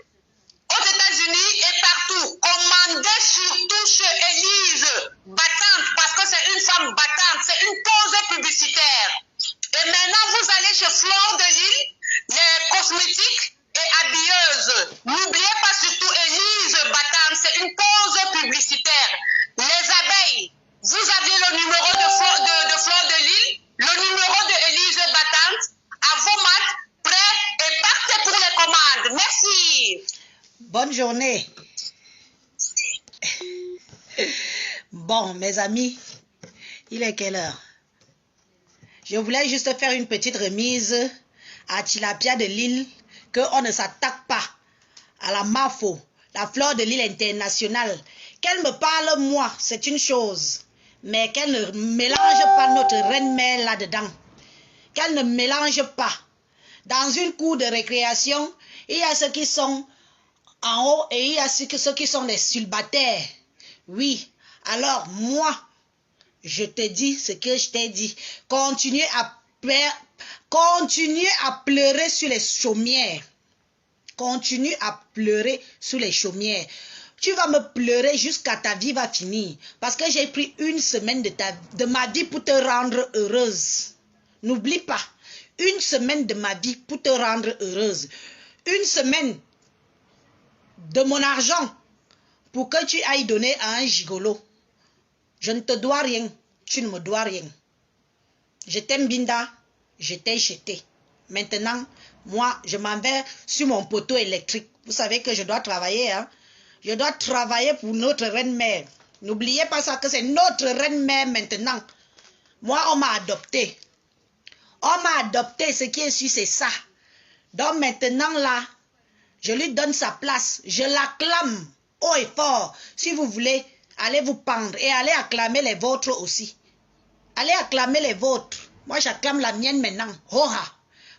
aux États-Unis et partout. Commandez surtout chez Élise, battante, parce que c'est une femme battante, c'est une pause publicitaire. Et maintenant, vous allez chez Fleur de Lille, les cosmétiques et habilleuses. N'oubliez pas surtout Élise battante, c'est une pause publicitaire. Les abeilles, vous aviez le numéro de Fleur de Lille, le numéro de Élise battante, à vos maths, prêts et partez pour les commandes. Merci. Bonne journée. Bon, mes amis, il est quelle heure? Je voulais juste faire une petite remise à Tilapia de Lille, qu'on ne s'attaque pas à la MAFO, la Fleur de Lille internationale. Qu'elle me parle, moi, c'est une chose, mais qu'elle ne mélange pas notre reine-mère là-dedans. Qu'elle ne mélange pas. Dans une cour de récréation, il y a ceux qui sont en haut et il y a ceux qui sont des célibataires. Oui, alors moi, je te dis ce que je t'ai dit. Continuez à pleurer sur les chaumières. Continue à pleurer sur les chaumières. Tu vas me pleurer jusqu'à ta vie va finir. Parce que j'ai pris 1 semaine de ma vie pour te rendre heureuse. N'oublie pas. 1 semaine de ma vie pour te rendre heureuse. 1 semaine de mon argent pour que tu ailles donner à un gigolo. Je ne te dois rien. Tu ne me dois rien. Je t'aime, Binda. Je t'ai jeté. Maintenant, moi, je m'en vais sur mon poteau électrique. Vous savez que je dois travailler. Hein? Je dois travailler pour notre reine-mère. N'oubliez pas ça, que c'est notre reine-mère maintenant. Moi, on m'a adopté. On m'a adopté, ce qui est sûr, c'est ça. Donc maintenant, là, je lui donne sa place. Je l'acclame haut et fort. Si vous voulez, allez vous pendre et allez acclamer les vôtres aussi. Allez acclamer les vôtres. Moi, j'acclame la mienne maintenant. Hoha.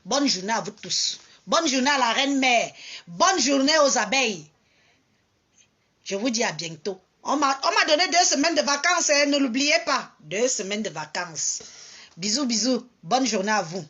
Bonne journée à vous tous. Bonne journée à la reine-mère. Bonne journée aux abeilles. Je vous dis à bientôt. On m'a donné 2 semaines de vacances, hein, ne l'oubliez pas. 2 semaines de vacances. Bisous, bisous. Bonne journée à vous.